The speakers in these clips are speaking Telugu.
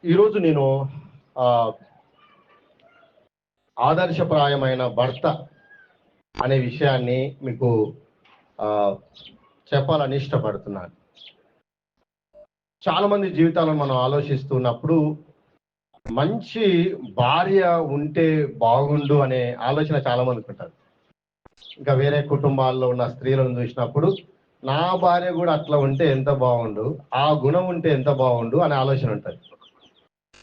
ఈరోజు నేను ఆదర్శప్రాయమైన భర్త అనే విషయాన్ని మీకు చెప్పాలని ఇష్టపడుతున్నాను. చాలా మంది జీవితాలను మనం ఆలోచిస్తున్నప్పుడు మంచి భార్య ఉంటే బాగుండు అనే ఆలోచన చాలా మందికి ఉంటుంది. ఇంకా వేరే కుటుంబాల్లో ఉన్న స్త్రీలను చూసినప్పుడు నా భార్య కూడా అట్లా ఉంటే ఎంత బాగుండు, ఆ గుణం ఉంటే ఎంత బాగుండు అనే ఆలోచన ఉంటుంది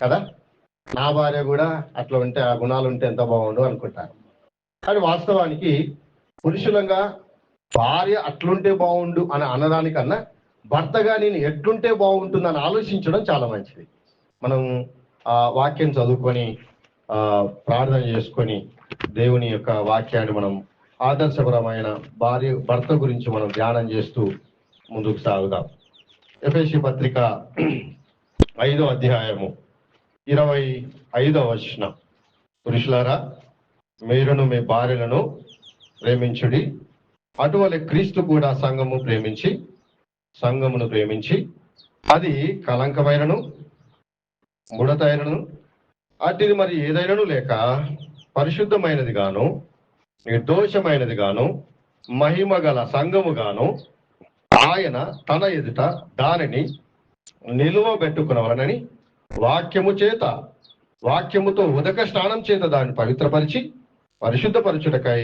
కదా. నా భార్య కూడా అట్లా ఉంటే, ఆ గుణాలు ఉంటే ఎంత బాగుండు అనుకుంటారు. కానీ వాస్తవానికి పురుషులంగా భార్య అట్లుంటే బాగుండు అని అనడానికన్నా భర్తగా నేను ఎట్లుంటే బాగుంటుందని ఆలోచించడం చాలా మంచిది. మనం వాక్యం చదువుకొని ప్రార్థన చేసుకొని దేవుని యొక్క వాక్యాన్ని మనం ఆదర్శపరమైన భర్త గురించి మనం ధ్యానం చేస్తూ ముందుకు సాగుదాం. ఎఫెసీ పత్రిక 5వ అధ్యాయము 25వ వచనం. పురుషులారా, మీరును మీ భార్యలను ప్రేమించుడి, అటువలే క్రీస్తు కూడా సంఘమును ప్రేమించి అది కలంకమైనను ముడతైనను అట్టిది మరి ఏదైనాను లేక పరిశుద్ధమైనది గాను నిర్దోషమైనది గాను మహిమ గల సంఘము గాను ఆయన తన ఎదుట దానిని నిలువబెట్టుకునవలనని వాక్యముతో ఉదక స్నానం చేత దాన్ని పవిత్రపరిచి పరిశుద్ధపరచుటకై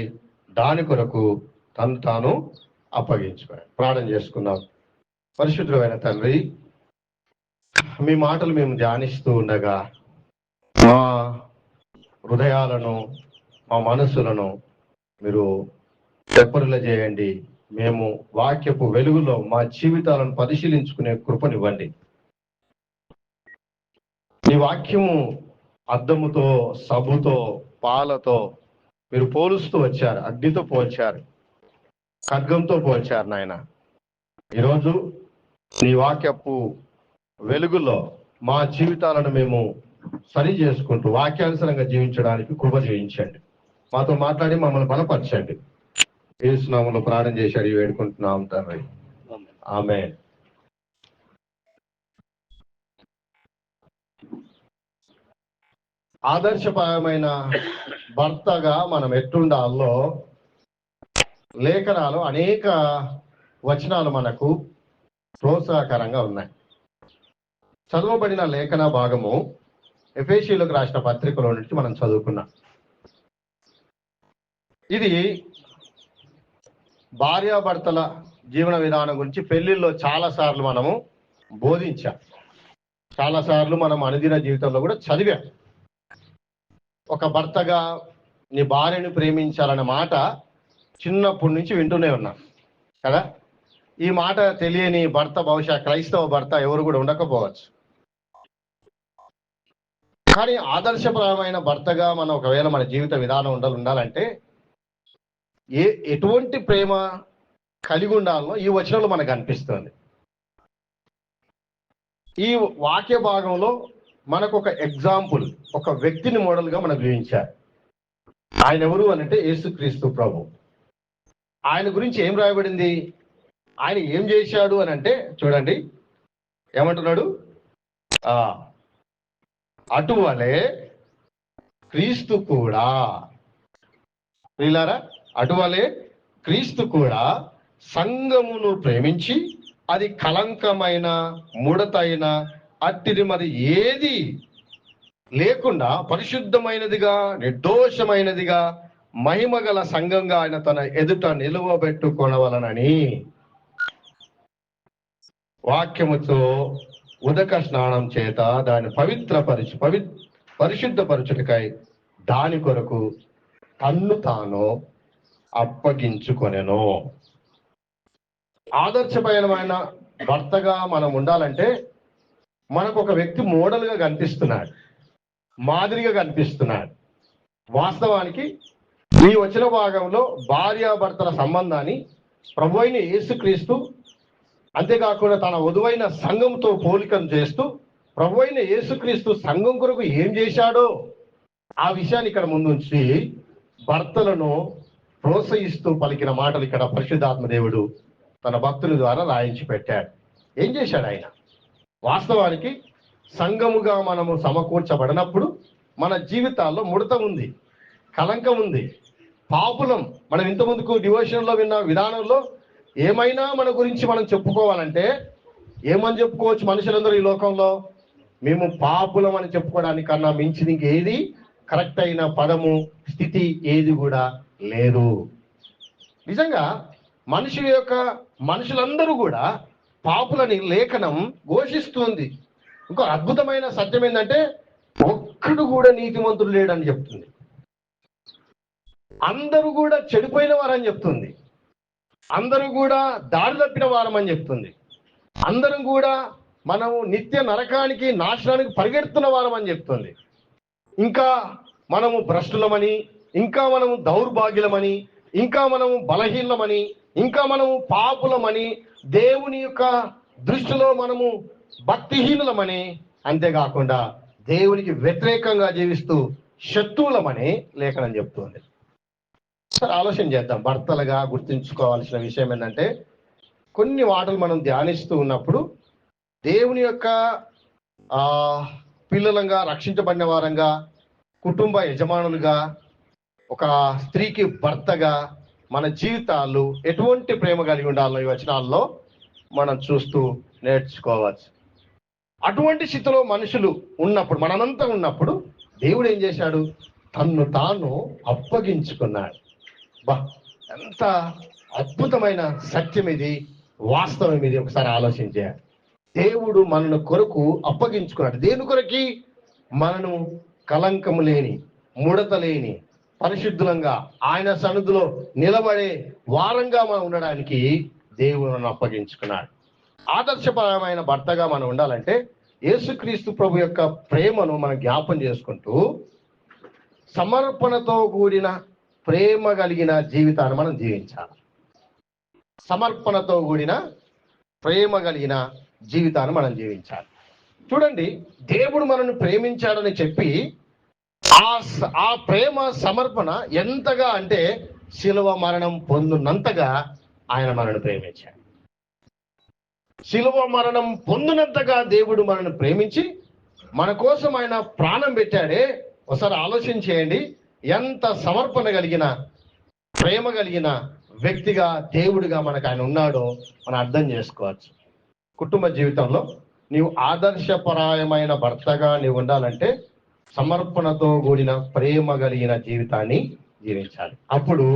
దాని కొరకు తను తాను అప్పగించుకోవాలి. ప్రార్థన చేసుకుందాం. పరిశుద్ధమైన తండ్రి, మీ మాటలు మేము ధ్యానిస్తూ ఉండగా మా హృదయాలను, మా మనస్సులను మీరు తెప్పరిల చేయండి. మేము వాక్యపు వెలుగులో మా జీవితాలను పరిశీలించుకునే కృపనివ్వండి. ఈ వాక్యము అద్దముతో, సబ్బుతో, పాలతో మీరు పోలుస్తూ వచ్చారు, అగ్నితో పోల్చారు, ఖడ్గంతో పోల్చారు. నాయన, ఈరోజు నీ వాక్యపు వెలుగులో మా జీవితాలను మేము సరి చేసుకుంటూ వాక్యానుసారంగా జీవించడానికి కృప చేయించండి. మాతో మాట్లాడి మమ్మల్ని బలపరచండి. యేసు నామములో ప్రార్థన చేశాడు, వేడుకుంటున్నాం తండ్రి, ఆమేన్. ఆదర్శపరమైన భర్తగా మనం ఎట్లుండాలో లేఖనాలు అనేక వచనాలు మనకు ప్రోత్సాహకరంగా ఉన్నాయి. చదవబడిన లేఖన భాగము ఎఫెసీయులకు రాసిన పత్రికలో నుంచి మనం చదువుకున్నాం. ఇది భార్యాభర్తల జీవన విధానం గురించి పెళ్లిల్లో చాలాసార్లు మనము బోధించాం. చాలాసార్లు మనం అనుదిన జీవితంలో కూడా చదివాం. ఒక భర్తగా నీ భార్యను ప్రేమించాలనే మాట చిన్నప్పటి నుంచి వింటూనే ఉన్నాం కదా. ఈ మాట తెలియని భర్త, బహుశా క్రైస్తవ భర్త ఎవరు కూడా ఉండకపోవచ్చు. కానీ ఆదర్శపరమైన భర్తగా మనం ఒకవేళ మన జీవిత విధానం ఉండాలంటే ఎటువంటి ప్రేమ కలిగి ఉండాలో ఈ వచనంలో మనకు అనిపిస్తుంది. ఈ వాక్య భాగంలో మనకు ఒక ఎగ్జాంపుల్, ఒక వ్యక్తిని మోడల్గా మనకు చూపించారు. ఆయన ఎవరు అనంటే యేసుక్రీస్తు ప్రభు. ఆయన గురించి ఏం రాయబడింది, ఆయన ఏం చేశాడు అని అంటే చూడండి, ఏమంటున్నాడు, అటువలే క్రీస్తు కూడా, ప్రియులారా, అటువలే క్రీస్తు కూడా సంఘమును ప్రేమించి అది కలంకమైన ముడతైన అట్టిది మరి ఏది లేకుండా పరిశుద్ధమైనదిగా నిర్దోషమైనదిగా మహిమ గల సంఘంగా ఆయన తన ఎదుట నిలువబెట్టుకొనవలనని వాక్యముతో ఉదక స్నానం చేత దాన్ని పరిశుద్ధపరచుటకై దాని కొరకు తన్ను తాను అప్పగించుకొనెను. ఆదర్శపరమైన భర్తగా మనం ఉండాలంటే మనకు ఒక వ్యక్తి మోడల్గా కనిపిస్తున్నాడు, మాదిరిగా కనిపిస్తున్నాడు. వాస్తవానికి ఈ వచన భాగంలో భార్యాభర్తల సంబంధాన్ని ప్రభువైన యేసుక్రీస్తు, అంతేకాకుండా తన వధువైన సంఘంతో పోలికను చేస్తూ ప్రభువైన యేసుక్రీస్తు సంఘం కొరకు ఏం చేశాడో ఆ విషయాన్ని ఇక్కడ ముందుంచి భర్తలను ప్రోత్సహిస్తూ పలికిన మాటలు ఇక్కడ పరిశుద్ధాత్మ దేవుడు తన భక్తుల ద్వారా రాయించి పెట్టాడు. ఏం చేశాడు ఆయన? వాస్తవానికి సంఘముగా మనము సమకూర్చబడినప్పుడు మన జీవితాల్లో ముడత ఉంది, కలంకం ఉంది, పాపులం. మనం ఇంతకుముందుకు డివోషన్లో విన్న విధానంలో ఏమైనా మన గురించి మనం చెప్పుకోవాలంటే ఏమని చెప్పుకోవచ్చు? మనుషులందరూ ఈ లోకంలో మేము పాపులం అని చెప్పుకోవడానికన్నా మించింది ఇంకేది కరెక్ట్ అయిన పదము, స్థితి ఏది కూడా లేదు. నిజంగా మనుషులందరూ కూడా పాపులని లేఖనం ఘోషిస్తుంది. ఇంకో అద్భుతమైన సత్యం ఏంటంటే ఒక్కడు కూడా నీతిమంతుడు లేడని చెప్తుంది. అందరూ కూడా చెడిపోయిన వారని చెప్తుంది. అందరూ కూడా దారి తప్పిన వారమని చెప్తుంది. అందరం కూడా మనము నిత్య నరకానికి, నాశనానికి పరిగెడుతున్న వారమని చెప్తుంది. ఇంకా మనము భ్రష్టులమని, ఇంకా మనము దౌర్భాగ్యులమని, ఇంకా మనము బలహీనమని, ఇంకా మనము పాపులమని, దేవుని యొక్క దృష్టిలో మనము భక్తిహీనులమని, అంతేకాకుండా దేవునికి వ్యతిరేకంగా జీవిస్తూ శత్రువులమని లేఖనం చెప్తుంది. సరే, ఆలోచన చేద్దాం. భర్తలుగా గుర్తుంచుకోవాల్సిన విషయం ఏంటంటే కొన్ని మాటలు మనం ధ్యానిస్తూ ఉన్నప్పుడు దేవుని యొక్క పిల్లలంగా, రక్షించబడిన వారంగా, కుటుంబ యజమానులుగా, ఒక స్త్రీకి భర్తగా మన జీవితాలు ఎటువంటి ప్రేమ కలిగి ఉండాలో ఈ వచనాల్లో మనం చూస్తూ నేర్చుకోవచ్చు. అటువంటి స్థితిలో మనుషులు ఉన్నప్పుడు, మనమంతా ఉన్నప్పుడు దేవుడు ఏం చేశాడు? తన్ను తాను అప్పగించుకున్నాడు. ఎంత అద్భుతమైన సత్యం ఇది, వాస్తవం ఇది. ఒకసారి ఆలోచించాడు. దేవుడు మనను కొరకు అప్పగించుకున్నాడు. దేని కొరకి? మనను కలంకము లేని, ముడత లేని, పరిశుద్ధులంగా ఆయన సన్నిధిలో నిలబడే వారంగా మనం ఉండడానికి దేవుడు మనను అప్పగించుకున్నాడు. ఆదర్శపరమైన భర్తగా మనం ఉండాలంటే యేసుక్రీస్తు ప్రభు యొక్క ప్రేమను మనం జ్ఞాపం చేసుకుంటూ సమర్పణతో కూడిన ప్రేమ కలిగిన జీవితాన్ని మనం జీవించాలి. సమర్పణతో కూడిన ప్రేమ కలిగిన జీవితాన్ని మనం జీవించాలి. చూడండి, దేవుడు మనల్ని ప్రేమించాడని చెప్పి ఆ ప్రేమ సమర్పణ ఎంతగా అంటే శిలువ మరణం పొందినంతగా ఆయన మనల్ని ప్రేమించాడు. శిలువ మరణం పొందినంతగా దేవుడు మనల్ని ప్రేమించి మన కోసం ఆయన ప్రాణం పెట్టాడే. ఒకసారి ఆలోచన చేయండి, ఎంత సమర్పణ కలిగిన, ప్రేమ కలిగిన వ్యక్తిగా, దేవుడిగా మనకు ఆయన ఉన్నాడో మనం అర్థం చేసుకోవచ్చు. కుటుంబ జీవితంలో నీవు ఆదర్శపరాయమైన భర్తగా నీవు ఉండాలంటే సమర్పణతో కూడిన ప్రేమ కలిగిన జీవితాన్ని జీవించాలి. అప్పుడు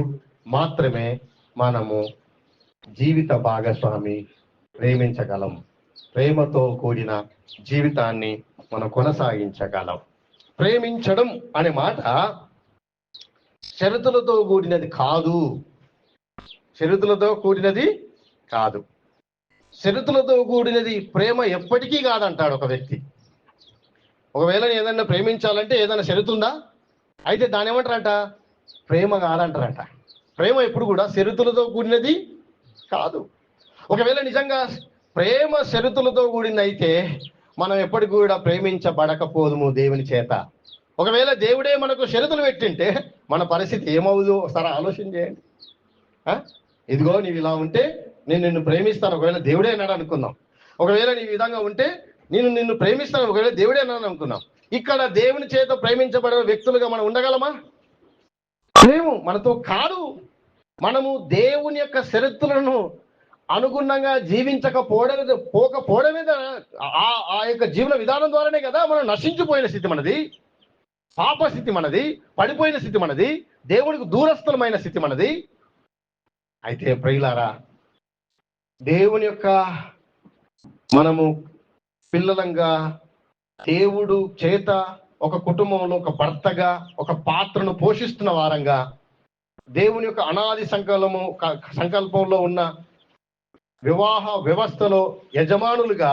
మాత్రమే మనము జీవిత భాగస్వామి ప్రేమించగలం. ప్రేమతో కూడిన జీవితాన్ని మనం కొనసాగించగలం. ప్రేమించడం అనే మాట షరతులతో కూడినది కాదు. షరతులతో కూడినది కాదు. షరతులతో కూడినది ప్రేమ ఎప్పటికీ కాదంటాడు ఒక వ్యక్తి. ఒకవేళ ఏదైనా ప్రేమించాలంటే ఏదైనా షరతుందా? అయితే దాని ఏమంటారంట? ప్రేమ కాదంటారంట. ప్రేమ ఎప్పుడు కూడా షరతులతో కూడినది కాదు. ఒకవేళ నిజంగా ప్రేమ షరతులతో కూడింది అయితే మనం ఎప్పటికి కూడా ప్రేమించబడకపోదుము దేవుని చేత. ఒకవేళ దేవుడే మనకు షరతులు పెట్టింటే మన పరిస్థితి ఏమవుదు? ఒకసారి ఆలోచన చేయండి. ఇదిగో నీవు ఇలా ఉంటే నేను నిన్ను ప్రేమిస్తాను, ఒకవేళ దేవుడే అన్నాడు అనుకుందాం. ఒకవేళ నీ విధంగా ఉంటే నేను నిన్ను ప్రేమిస్తాను, ఒకవేళ దేవుడే అన్నాడు అనుకున్నాం. ఇక్కడ దేవుని చేత ప్రేమించబడే వ్యక్తులుగా మనం ఉండగలమా? లేము. మనతో కాదు. మనము దేవుని యొక్క షరతులను అనుగుణంగా పోకపోవడమే ఆ యొక్క జీవన విధానం ద్వారానే కదా మనం నశించిపోయిన స్థితి మనది, పాప స్థితి మనది, పడిపోయిన స్థితి మనది, దేవునికి దూరస్థలమైన స్థితి మనది. అయితే ప్రియులారా, దేవుని యొక్క మనము పిల్లలంగా దేవుడు చేత ఒక కుటుంబంలో ఒక భర్తగా ఒక పాత్రను పోషిస్తున్న వారంగా, దేవుని యొక్క అనాది సంకల్పంలో ఉన్న వివాహ వ్యవస్థలో యజమానులుగా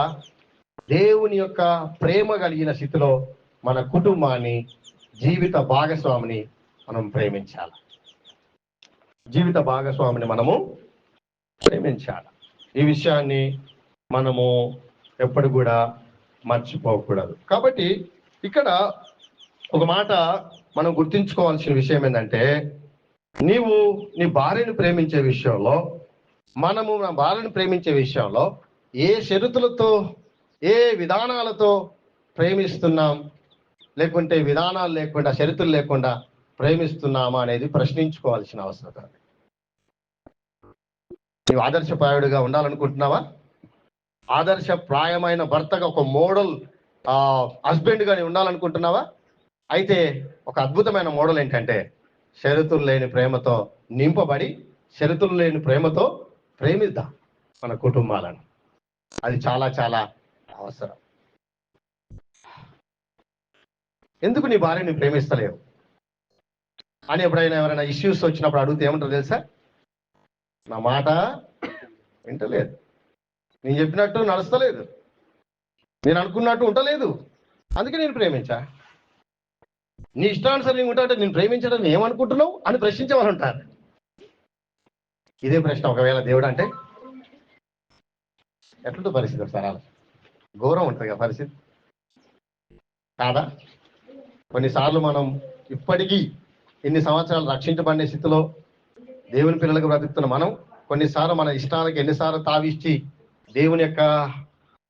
దేవుని యొక్క ప్రేమ కలిగిన స్థితిలో మన కుటుంబాన్ని, జీవిత భాగస్వామిని మనం ప్రేమించాలి. జీవిత భాగస్వామిని మనము ప్రేమించాలి. ఈ విషయాన్ని మనము ఎప్పుడు కూడా మర్చిపోకూడదు. కాబట్టి ఇక్కడ ఒక మాట మనం గుర్తుంచుకోవాల్సిన విషయం ఏంటంటే, నీవు నీ భార్యను ప్రేమించే విషయంలో, మనము నా భార్యను ప్రేమించే విషయంలో ఏ షరతులతో, ఏ విధానాలతో ప్రేమిస్తున్నాం, లేకుంటే విధానాలు లేకుండా, షరతులు లేకుండా ప్రేమిస్తున్నామా అనేది ప్రశ్నించుకోవాల్సిన అవసరం. నీవు ఆదర్శప్రాయుడిగా ఉండాలనుకుంటున్నావా? ఆదర్శప్రాయమైన భర్తగా, ఒక మోడల్ హస్బెండ్గా నీవు ఉండాలనుకుంటున్నావా? అయితే ఒక అద్భుతమైన మోడల్ ఏంటంటే, షరతులు లేని ప్రేమతో నింపబడి, షరతులు లేని ప్రేమతో ప్రేమిద్దాం మన కుటుంబాలను. అది చాలా చాలా అవసరం. ఎందుకు నీ భార్యని ప్రేమిస్తలేవు అని ఎప్పుడైనా ఎవరైనా ఇష్యూస్ వచ్చినప్పుడు అడిగితే ఏమంటారు తెలుసా? నా మాట వింటలేదు, నేను చెప్పినట్టు నడుస్తలేదు, నేను అనుకున్నట్టు ఉండలేదు, అందుకే నేను ప్రేమించా. నీ ఇష్టానుసరి ఉంటాంటే నేను ప్రేమించడం ఏమనుకుంటున్నావు అని ప్రశ్నించమని ఉంటారు. ఇదే ప్రశ్న ఒకవేళ దేవుడు అంటే ఎట్లుంటుంది పరిస్థితి? ఒకసారి ఘోరం ఉంటుంది కదా పరిస్థితి, కాదా? కొన్నిసార్లు మనం ఇప్పటికీ ఇన్ని సంవత్సరాలు రక్షించబడిన స్థితిలో దేవుని పిల్లలకు బ్రతుకుతున్న మనం కొన్నిసార్లు మన ఇష్టాలకు ఎన్నిసార్లు తావిచ్చి దేవుని యొక్క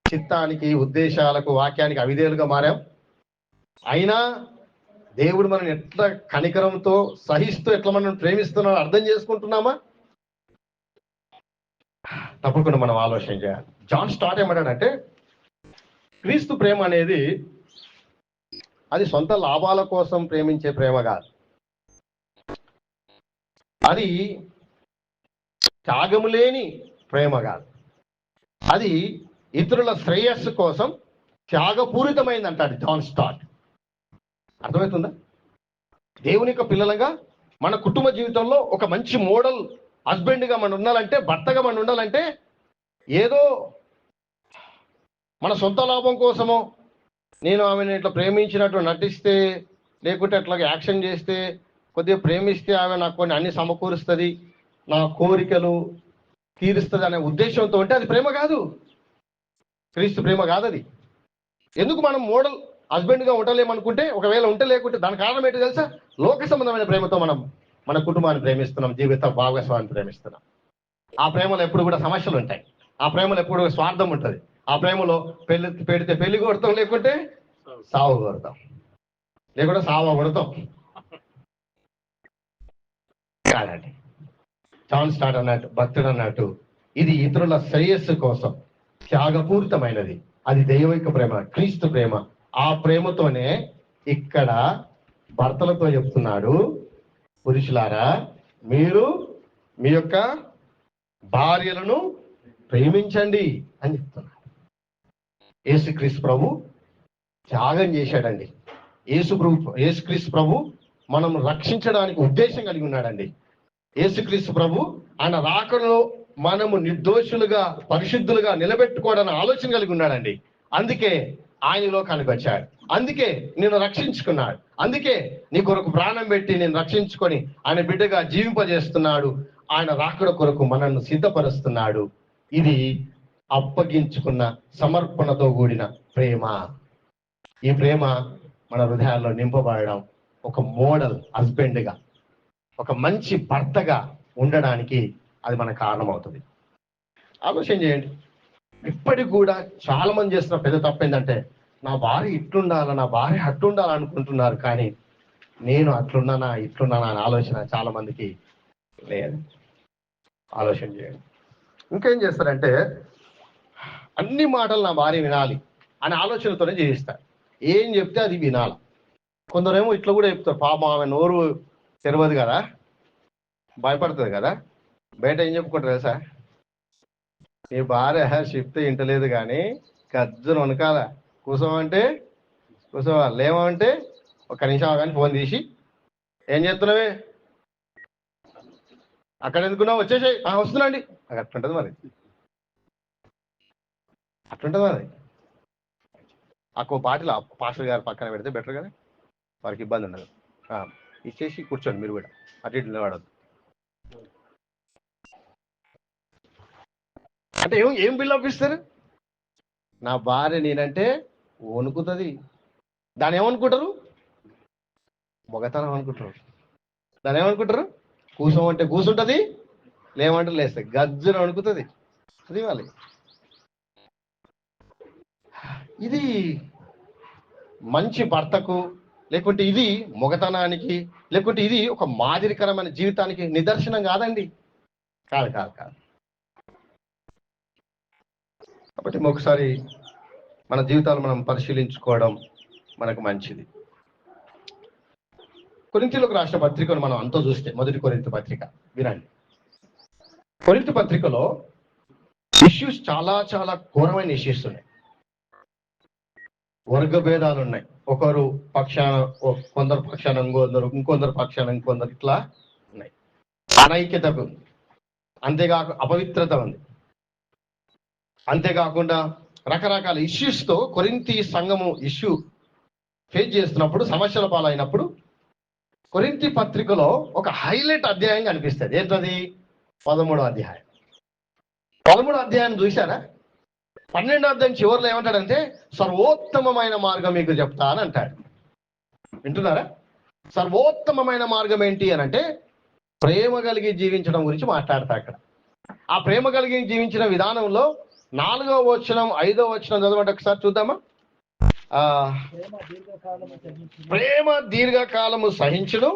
చిత్తానికి, ఉద్దేశాలకు, వాక్యానికి అవిధేయులుగా మారాం. అయినా దేవుడు మనం ఎట్లా కనికరంతో సహిస్తూ ఎట్లా మనం ప్రేమిస్తున్నాడో అర్థం చేసుకుంటున్నామా? తప్పకుండా మనం ఆలోచన చేయాలి. జాన్ స్టార్ట్ ఏమంటాడంటే, క్రీస్తు ప్రేమ అనేది అది సొంత లాభాల కోసం ప్రేమించే ప్రేమ కాదు, అది త్యాగము లేని ప్రేమ కాదు, అది ఇతరుల శ్రేయస్సు కోసం త్యాగపూరితమైంది అంటాడు జాన్ స్టార్ట్. అర్థమవుతుందా? దేవుని యొక్క పిల్లలుగా మన కుటుంబ జీవితంలో ఒక మంచి మోడల్ హస్బెండ్గా మనం ఉండాలంటే, భర్తగా మనం ఉండాలంటే, ఏదో మన సొంత లాభం కోసమో, నేను ఆమెను ఇట్లా ప్రేమించినట్టు నటిస్తే, లేకుంటే అట్లా యాక్షన్ చేస్తే, కొద్దిగా ప్రేమిస్తే ఆమె నాకు కొన్ని అన్ని సమకూరుస్తుంది, నా కోరికలు తీరుస్తుంది అనే ఉద్దేశంతో ఉంటే అది ప్రేమ కాదు, క్రీస్తు ప్రేమ కాదు అది. ఎందుకు మనం మోడల్ హస్బెండ్గా ఉండలేమనుకుంటే, ఒకవేళ ఉంటే లేకుంటే దాని కారణం ఏంటో తెలుసా? లోక సంబంధమైన ప్రేమతో మనం మన కుటుంబాన్ని ప్రేమిస్తున్నాం, జీవిత భాగస్వామిని ప్రేమిస్తున్నాం. ఆ ప్రేమలో ఎప్పుడు కూడా సమస్యలు ఉంటాయి, ఆ ప్రేమలో ఎప్పుడు స్వార్థం ఉంటుంది, ఆ ప్రేమలో పెడితే పెళ్లి కొడతాం, లేకుంటే సావు కొడతాం, లేకుంటే సావ కొడతాం. కాదండి, జాన్ స్టార్ట్ అన్నట్టు, భక్తుడు అన్నట్టు, ఇది ఇతరుల శ్రేయస్సు కోసం త్యాగపూరితమైనది, అది దైవిక ప్రేమ, క్రీస్తు ప్రేమ. ఆ ప్రేమతోనే ఇక్కడ భర్తలతో చెప్తున్నాడు, పురుషులారా మీరు మీ యొక్క భార్యలను ప్రేమించండి అని చెప్తున్నాడు. యేసుక్రీస్తు ప్రభు త్యాగం చేశాడండి. యేసుక్రీస్తు ప్రభు మనం రక్షించడానికి ఉద్దేశం కలిగి ఉన్నాడండి. యేసుక్రీస్తు ప్రభు ఆయన రాకడలో మనము నిర్దోషులుగా, పరిశుద్ధులుగా నిలబెట్టుకోవడానికి ఆలోచన కలిగి ఉన్నాడండి. అందుకే ఆయన లోకానికి వచ్చాడు, అందుకే నేను రక్షించుకున్నాడు, అందుకే నీ కొరకు ప్రాణం పెట్టి నేను రక్షించుకొని ఆయన బిడ్డగా జీవింపజేస్తున్నాడు. ఆయన రాకడ కొరకు మనల్ని సిద్ధపరుస్తున్నాడు. ఇది అప్పగించుకున్న సమర్పణతో కూడిన ప్రేమ. ఈ ప్రేమ మన హృదయాల్లో నింపబడడం, ఒక మోడల్ హస్బెండ్గా, ఒక మంచి భర్తగా ఉండడానికి అది మన కారణం అవుతుంది. ఆలోచన చేయండి. ఇప్పటికి కూడా చాలా మంది చేస్తున్న పెద్ద తప్పు ఏంటంటే, నా భార్య ఇట్లుండాలా, నా భార్య అట్లుండాలా అనుకుంటున్నారు, కానీ నేను అట్లున్నానా ఇట్లున్నానా అని ఆలోచన చాలా మందికి లేదు. ఆలోచన చేయండి. ఇంకేం చేస్తారంటే, అన్ని మాటలు నా భార్య వినాలి అనే ఆలోచనతోనే జీవిస్తారు. ఏం చెప్తే అది వినాలి. కొందరేమో ఇట్లా కూడా చెప్తారు, పాపం ఆమె నోరు తెరవదు కదా, భయపడుతుంది కదా, బయట ఏం చెప్పుకుంటారు తెలుసా? నీ భార్య చెప్తే వింటలేదు కానీ గజ్జను వనకాల, కూసోమంటే కూసోవాలి, లేమంటే ఒక నిమిషం కానీ ఫోన్ తీసి ఏం చేస్తున్నావే, అక్కడ ఎందుకున్నావు, వచ్చేసాయి, వస్తున్నాండి. అది అట్లుంటుంది మరి, అట్లుంటుంది మరి. అక్కో పాటలు పాస్టర్ గారు పక్కన పెడితే బెటర్ కదా, వారికి ఇబ్బంది ఉండదు. ఇచ్చేసి కూర్చోండి, మీరు కూడా అటు ఇటు నిలబడద్దు. అంటే ఏం బిల్డప్ ఇస్తారు? నా భార్య నేనంటే వణుకుతుంది. దాన్ని ఏమనుకుంటారు? మొగతనం అనుకుంటారు. దాన్ని ఏమనుకుంటారు? కూసోమంటే కూసుంటుంది, లేమంటే లేస్తుంది, గజ్జును వణుకుతుంది. అది వాళ్ళకి. ఇది మంచి భర్తకు, లేకుంటే ఇది మొగతనానికి, లేకుంటే ఇది ఒక మాదిరికరమైన జీవితానికి నిదర్శనం కాదండి. కాదు కాదు కాదు. కాబట్టి ఒకసారి మన జీవితాలు మనం పరిశీలించుకోవడం మనకు మంచిది. కొరింథీయులకు రాసిన పత్రికను మనం అంతా చూస్తే, మొదటి కొరింథీ పత్రిక వినండి. కొరింథీ పత్రికలో ఇష్యూస్ చాలా చాలా ఘోరమైన ఇష్యూస్ ఉన్నాయి. వర్గ భేదాలు ఉన్నాయి. ఒకరు పక్షాన, కొందరు పక్షాన ఇంకొందరు పక్షాన ఇంకొందరు, ఇట్లా ఉన్నాయి. అనైక్యత ఉంది, అంతేకాక అపవిత్రత ఉంది, అంతేకాకుండా రకరకాల ఇష్యూస్తో కొరింథీ సంఘము ఇష్యూ ఫేస్ చేస్తున్నప్పుడు, సమస్యల పాలైనప్పుడు కొరింథీ పత్రికలో ఒక హైలైట్ అధ్యాయం కనిపిస్తుంది. ఏంటది? 13వ అధ్యాయం. 13వ అధ్యాయం చూశారా? 12వ అధ్యాయం చివరిలో ఏమంటాడంటే, సర్వోత్తమమైన మార్గం మీకు చెప్తా అని అంటాడు. వింటున్నారా? సర్వోత్తమమైన మార్గం ఏంటి అని అంటే, ప్రేమ కలిగి జీవించడం గురించి మాట్లాడతా అక్కడ. ఆ ప్రేమ కలిగి జీవించిన విధానంలో 4వ వచనం 5వ వచనం చదవండి ఒకసారి చూద్దామా. ప్రేమ దీర్ఘకాలము సహించును,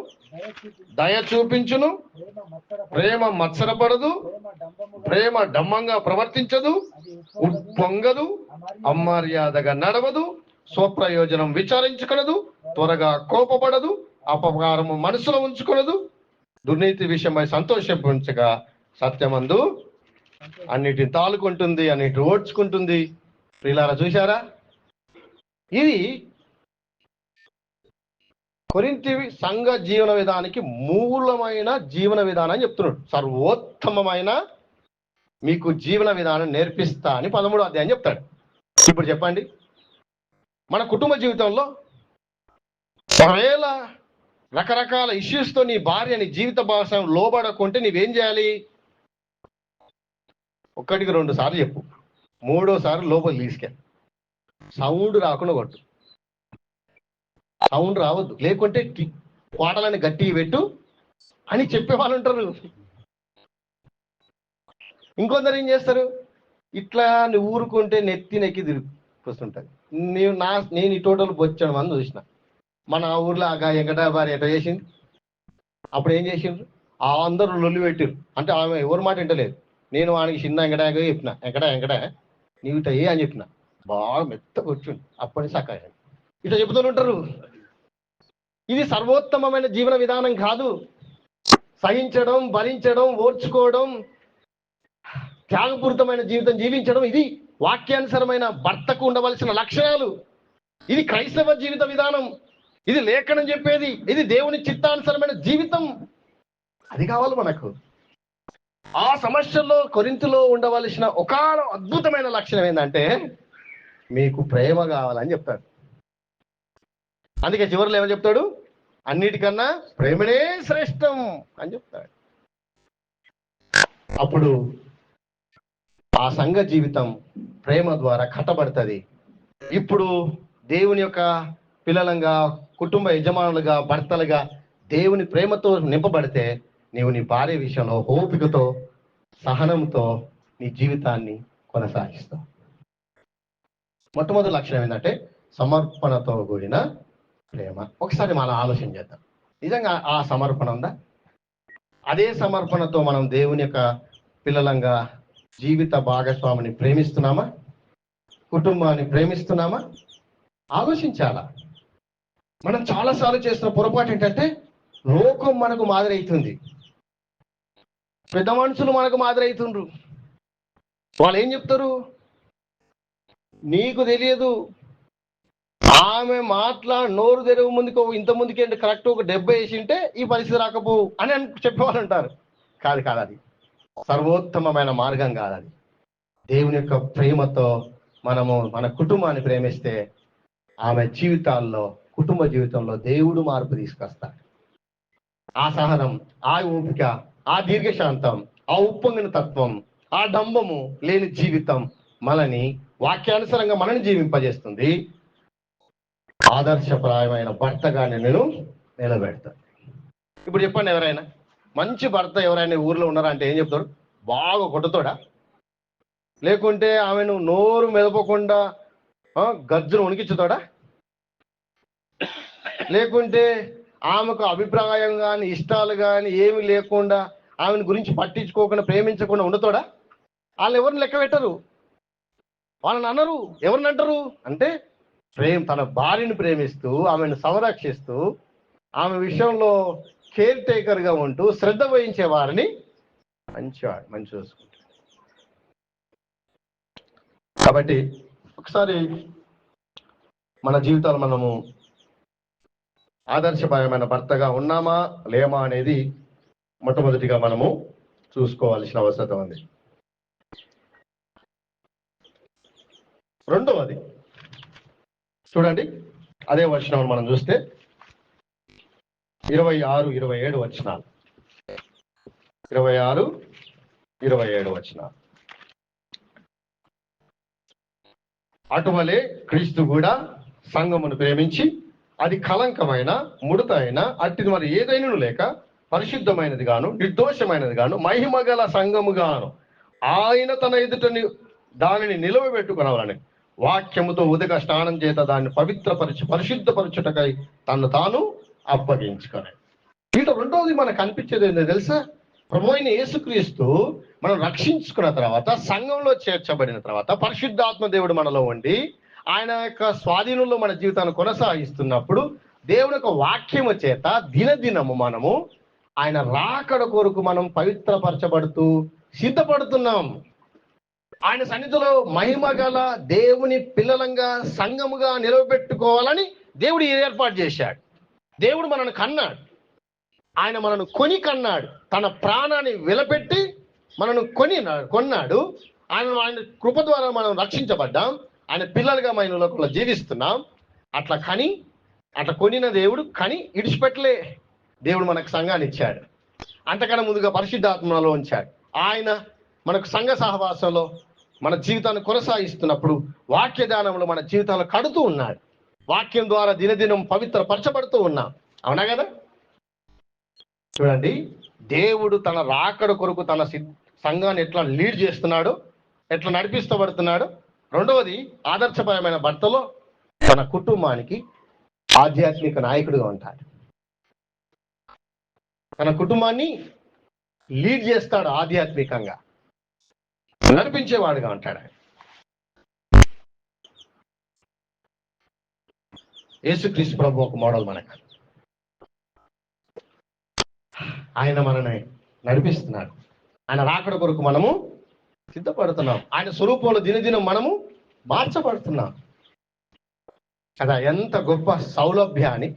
దయ చూపించును, ప్రేమ మత్సరపడదు, ప్రేమ డంబంగా ప్రవర్తించదు, ఉప్పొంగదు, అమర్యాదగా నడవదు, స్వప్రయోజనం విచారించుకొనదు, త్వరగా కోపపడదు, అపకారము మనసులో ఉంచుకొనదు, దుర్నీతి విషయమై సంతోషించగా సత్యమందు అన్నిటిని తాలుకుంటుంది, అన్నిటిని ఓడ్చుకుంటుంది. ప్రియులారా చూశారా? ఇది కొరింథీ సంఘ జీవన విధానానికి మూలమైన జీవన విధానం అని చెప్తున్నాడు. సర్వోత్తమమైన మీకు జీవన విధానం నేర్పిస్తా అని 13వ అధ్యాయం చెప్తాడు. ఇప్పుడు చెప్పండి, మన కుటుంబ జీవితంలో ఒకవేళ రకరకాల ఇష్యూస్తో నీ భార్య నీ జీవిత భాగస్వామ్యం లోబడకుంటే నీవేం చేయాలి? 1కి 2 సార్లు చెప్పు, 3వసారి లోపల తీసుకెళ్ళి సౌండ్ రాకుండా కొట్టు. సౌండ్ రావద్దు, లేకుంటే పాటలని గట్టిగా పెట్టు అని చెప్పేవాళ్ళు ఉంటారు. ఇంకొందరు ఏం చేస్తారు, ఇట్లా నువ్వు ఊరుకుంటే నెక్కి తిరుగుతుంటుంది. నేను ఈ టోటల్ బొచ్చడం అని చూసిన. మన ఊర్లో ఆ వెంకట భార్య ఎట్లా చేసింది, అప్పుడు ఏం చేసిండ్రు, అందరూ లొల్లి పెట్టిరు. అంటే ఆమె ఎవరి మాట వింటలేదు. నేను వానికి చిన్న వెంకటాగా చెప్పిన, వెంకట నీవు ఇట అని చెప్పిన, బాగా మెత్త కూర్చుంది. అప్పటి సకాయ ఇట్లా చెబుతూ ఉంటారు. ఇది సర్వోత్తమమైన జీవన విధానం కాదు. సహించడం, భరించడం, ఓర్చుకోవడం, త్యాగపూరితమైన జీవితం జీవించడం, ఇది వాక్యానుసరమైన భర్తకు ఉండవలసిన లక్షణాలు. ఇది క్రైస్తవ జీవిత విధానం. ఇది లేఖనం చెప్పేది. ఇది దేవుని చిత్తానుసరమైన జీవితం. అది కావాలి మనకు. ఆ సమస్యల్లో కొరింథీలో ఉండవలసిన ఒక అద్భుతమైన లక్షణం ఏంటంటే, మీకు ప్రేమ కావాలని చెప్తాడు. అందుకే చివరిలో ఏమని చెప్తాడు, అన్నిటికన్నా ప్రేమనే శ్రేష్టం అని చెప్తాడు. అప్పుడు ఆ సంఘ జీవితం ప్రేమ ద్వారా కట్టబడుతుంది. ఇప్పుడు దేవుని యొక్క పిల్లలంగా, కుటుంబ యజమానులుగా, భర్తలుగా దేవుని ప్రేమతో నింపబడితే నీవు నీ భార్య విషయంలో ఓపికతో, సహనంతో నీ జీవితాన్ని కొనసాగిస్తావు. మొట్టమొదటి లక్షణం ఏంటంటే సమర్పణతో కూడిన ప్రేమ. ఒకసారి మనం ఆలోచన చేద్దాం, నిజంగా ఆ సమర్పణ ఉందా? అదే సమర్పణతో మనం దేవుని యొక్క పిల్లలంగా జీవిత భాగస్వామిని ప్రేమిస్తున్నామా? కుటుంబాన్ని ప్రేమిస్తున్నామా? ఆలోచించాలా. మనం చాలాసార్లు చేస్తున్న పొరపాటు ఏంటంటే, లోకం మనకు మాదిరి అవుతుంది, పెద్ద మనుషులు మనకు మాదిరి అవుతుండ్రు. వాళ్ళు ఏం చెప్తారు, నీకు తెలియదు, ఆమె నోరు తెరువు ముందుకు ఇంత ముందుకేంటి కరెక్ట్ ఒక 70 వేసింటే ఈ పరిస్థితి రాకపోవు అని చెప్పేవాళ్ళు అంటారు. కాదు, అది సర్వోత్తమమైన మార్గం కాదు. అది దేవుని యొక్క ప్రేమతో మనము మన కుటుంబాన్ని ప్రేమిస్తే ఆమె జీవితాల్లో, కుటుంబ జీవితంలో దేవుడు మార్పు తీసుకొస్తాడు. ఆ సహనం, ఆ ఓపిక, ఆ దీర్ఘశాంతం, ఆ ఉప్పొంగిన తత్వం, ఆ డంబము లేని జీవితం మనని వాక్యానుసారంగా మనని జీవింపజేస్తుంది. ఆదర్శప్రాయమైన భర్తగా నేను నిలబెడతాను. ఇప్పుడు చెప్పండి, ఎవరైనా మంచి భర్త ఎవరైనా ఊర్లో ఉన్నారా అంటే ఏం చెప్తాడు? బాగా కొట్టుతాడా? లేకుంటే ఆమెను నోరు మెదపకుండా గజ్జును ఉనికించుతాడా? లేకుంటే ఆమెకు అభిప్రాయం కానీ ఇష్టాలు కానీ ఏమి లేకుండా ఆమెను గురించి పట్టించుకోకుండా ప్రేమించకుండా ఉండతాడా? వాళ్ళు ఎవరిని లెక్క పెట్టరు, వాళ్ళని అనరు. ఎవరిని అంటారు అంటే తన భార్యను ప్రేమిస్తూ ఆమెను సంరక్షిస్తూ ఆమె విషయంలో కేర్ టేకర్గా ఉంటూ శ్రద్ధ వహించే వారిని మంచి చూసుకుంటాడు. కాబట్టి ఒకసారి మన జీవితాలు మనము ఆదర్శపరమైన భర్తగా ఉన్నామా లేమా అనేది మొట్టమొదటిగా మనము చూసుకోవాల్సిన అవసరం ఉంది. రెండవది చూడండి, అదే వచనం మనం చూస్తే 26-27 వచనాలు. 26-27 వచనాలు. అటువలే క్రీస్తు కూడా సంఘమును ప్రేమించి అది కలంకమైన ముడత అయినా అట్టిది మరి ఏదైనా లేక పరిశుద్ధమైనది గాను నిర్దోషమైనది గాను మహిమ గల సంఘము గాను ఆయన తన ఎదుటని దానిని నిలవబెట్టుకునవాలని వాక్యముతో ఉదక స్నానం చేత దాన్ని పరిశుద్ధపరచుటకై తను తాను అప్పగించుకొని. వీటి రెండవది మనకు అనిపించేది ఏంటో తెలుసా? ప్రభు అయిన యేసుక్రీస్తు మనం రక్షించుకున్న తర్వాత, సంఘంలో చేర్చబడిన తర్వాత, పరిశుద్ధాత్మ దేవుడు మనలో ఉండి ఆయన యొక్క స్వాధీనంలో మన జీవితాన్ని కొనసాగిస్తున్నప్పుడు దేవుని యొక్క వాక్యము చేత దినదినము మనము ఆయన రాకడ కొరకు మనం పవిత్రపరచబడుతూ సిద్ధపడుతున్నాం. ఆయన సన్నిధిలో మహిమ గల దేవుని పిల్లలంగా సంఘముగా నిలవబెట్టుకోవాలని దేవుడు ఏర్పాటు చేశాడు. దేవుడు మనను కన్నాడు, ఆయన మనను కొని కన్నాడు, తన ప్రాణాన్ని వెలపెట్టి మనను కొన్నాడు. ఆయన కృప ద్వారా మనం రక్షించబడ్డాం, ఆయన పిల్లలుగా మన లోకంలో జీవిస్తున్నాం. అట్లా కొనిన దేవుడు ఇడిచిపెట్టలే. దేవుడు మనకు సంఘాన్ని ఇచ్చాడు, అంతకన్నా ముందుగా పరిశుద్ధాత్మలో ఉంచాడు. ఆయన మనకు సంఘ సహవాసంలో మన జీవితాన్ని కొనసాగిస్తున్నప్పుడు వాక్య ధ్యానంలో మన జీవితాలను కడుతూ ఉన్నాడు. వాక్యం ద్వారా దినదినం పవిత్రపరచబడుతూ ఉన్నాం. అవునా కదా? చూడండి, దేవుడు తన రాకడ కొరకు తన సంఘాన్ని ఎట్లా లీడ్ చేస్తున్నాడు, ఎట్లా నడిపిస్తబడుతున్నాడు. రెండవది, ఆదర్శపరమైన భర్తలో తన కుటుంబానికి ఆధ్యాత్మిక నాయకుడిగా ఉంటాడు. తన కుటుంబాన్ని లీడ్ చేస్తాడు, ఆధ్యాత్మికంగా నడిపించేవాడుగా ఉంటాడు. యేసుక్రీస్తు ప్రభు ఒక మోడల్ మనకు. ఆయన మనని నడిపిస్తున్నాడు. ఆయన రాకడ కొరకు మనము సిద్ధపడుతున్నాం. ఆయన స్వరూపంలో దినదినం మనము మార్చబడుతున్నాం కదా. ఎంత గొప్ప సౌలభ్యాన్ని,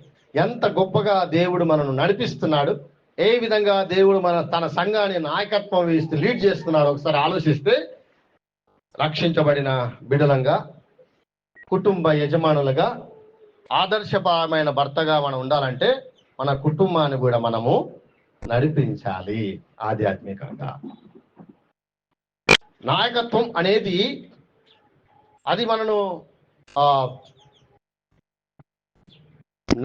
ఎంత గొప్పగా దేవుడు మనను నడిపిస్తున్నాడు, ఏ విధంగా దేవుడు తన సంఘాన్ని నాయకత్వం వేస్తూ లీడ్ చేస్తున్నాడు. ఒకసారి ఆలోచిస్తే, రక్షించబడిన బిడ్డలంగా, కుటుంబ యజమానులుగా, ఆదర్శపరమైన భర్తగా మనం ఉండాలంటే మన కుటుంబాన్ని కూడా మనము నడిపించాలి ఆధ్యాత్మికంగా. నాయకత్వం అనేది అది మనను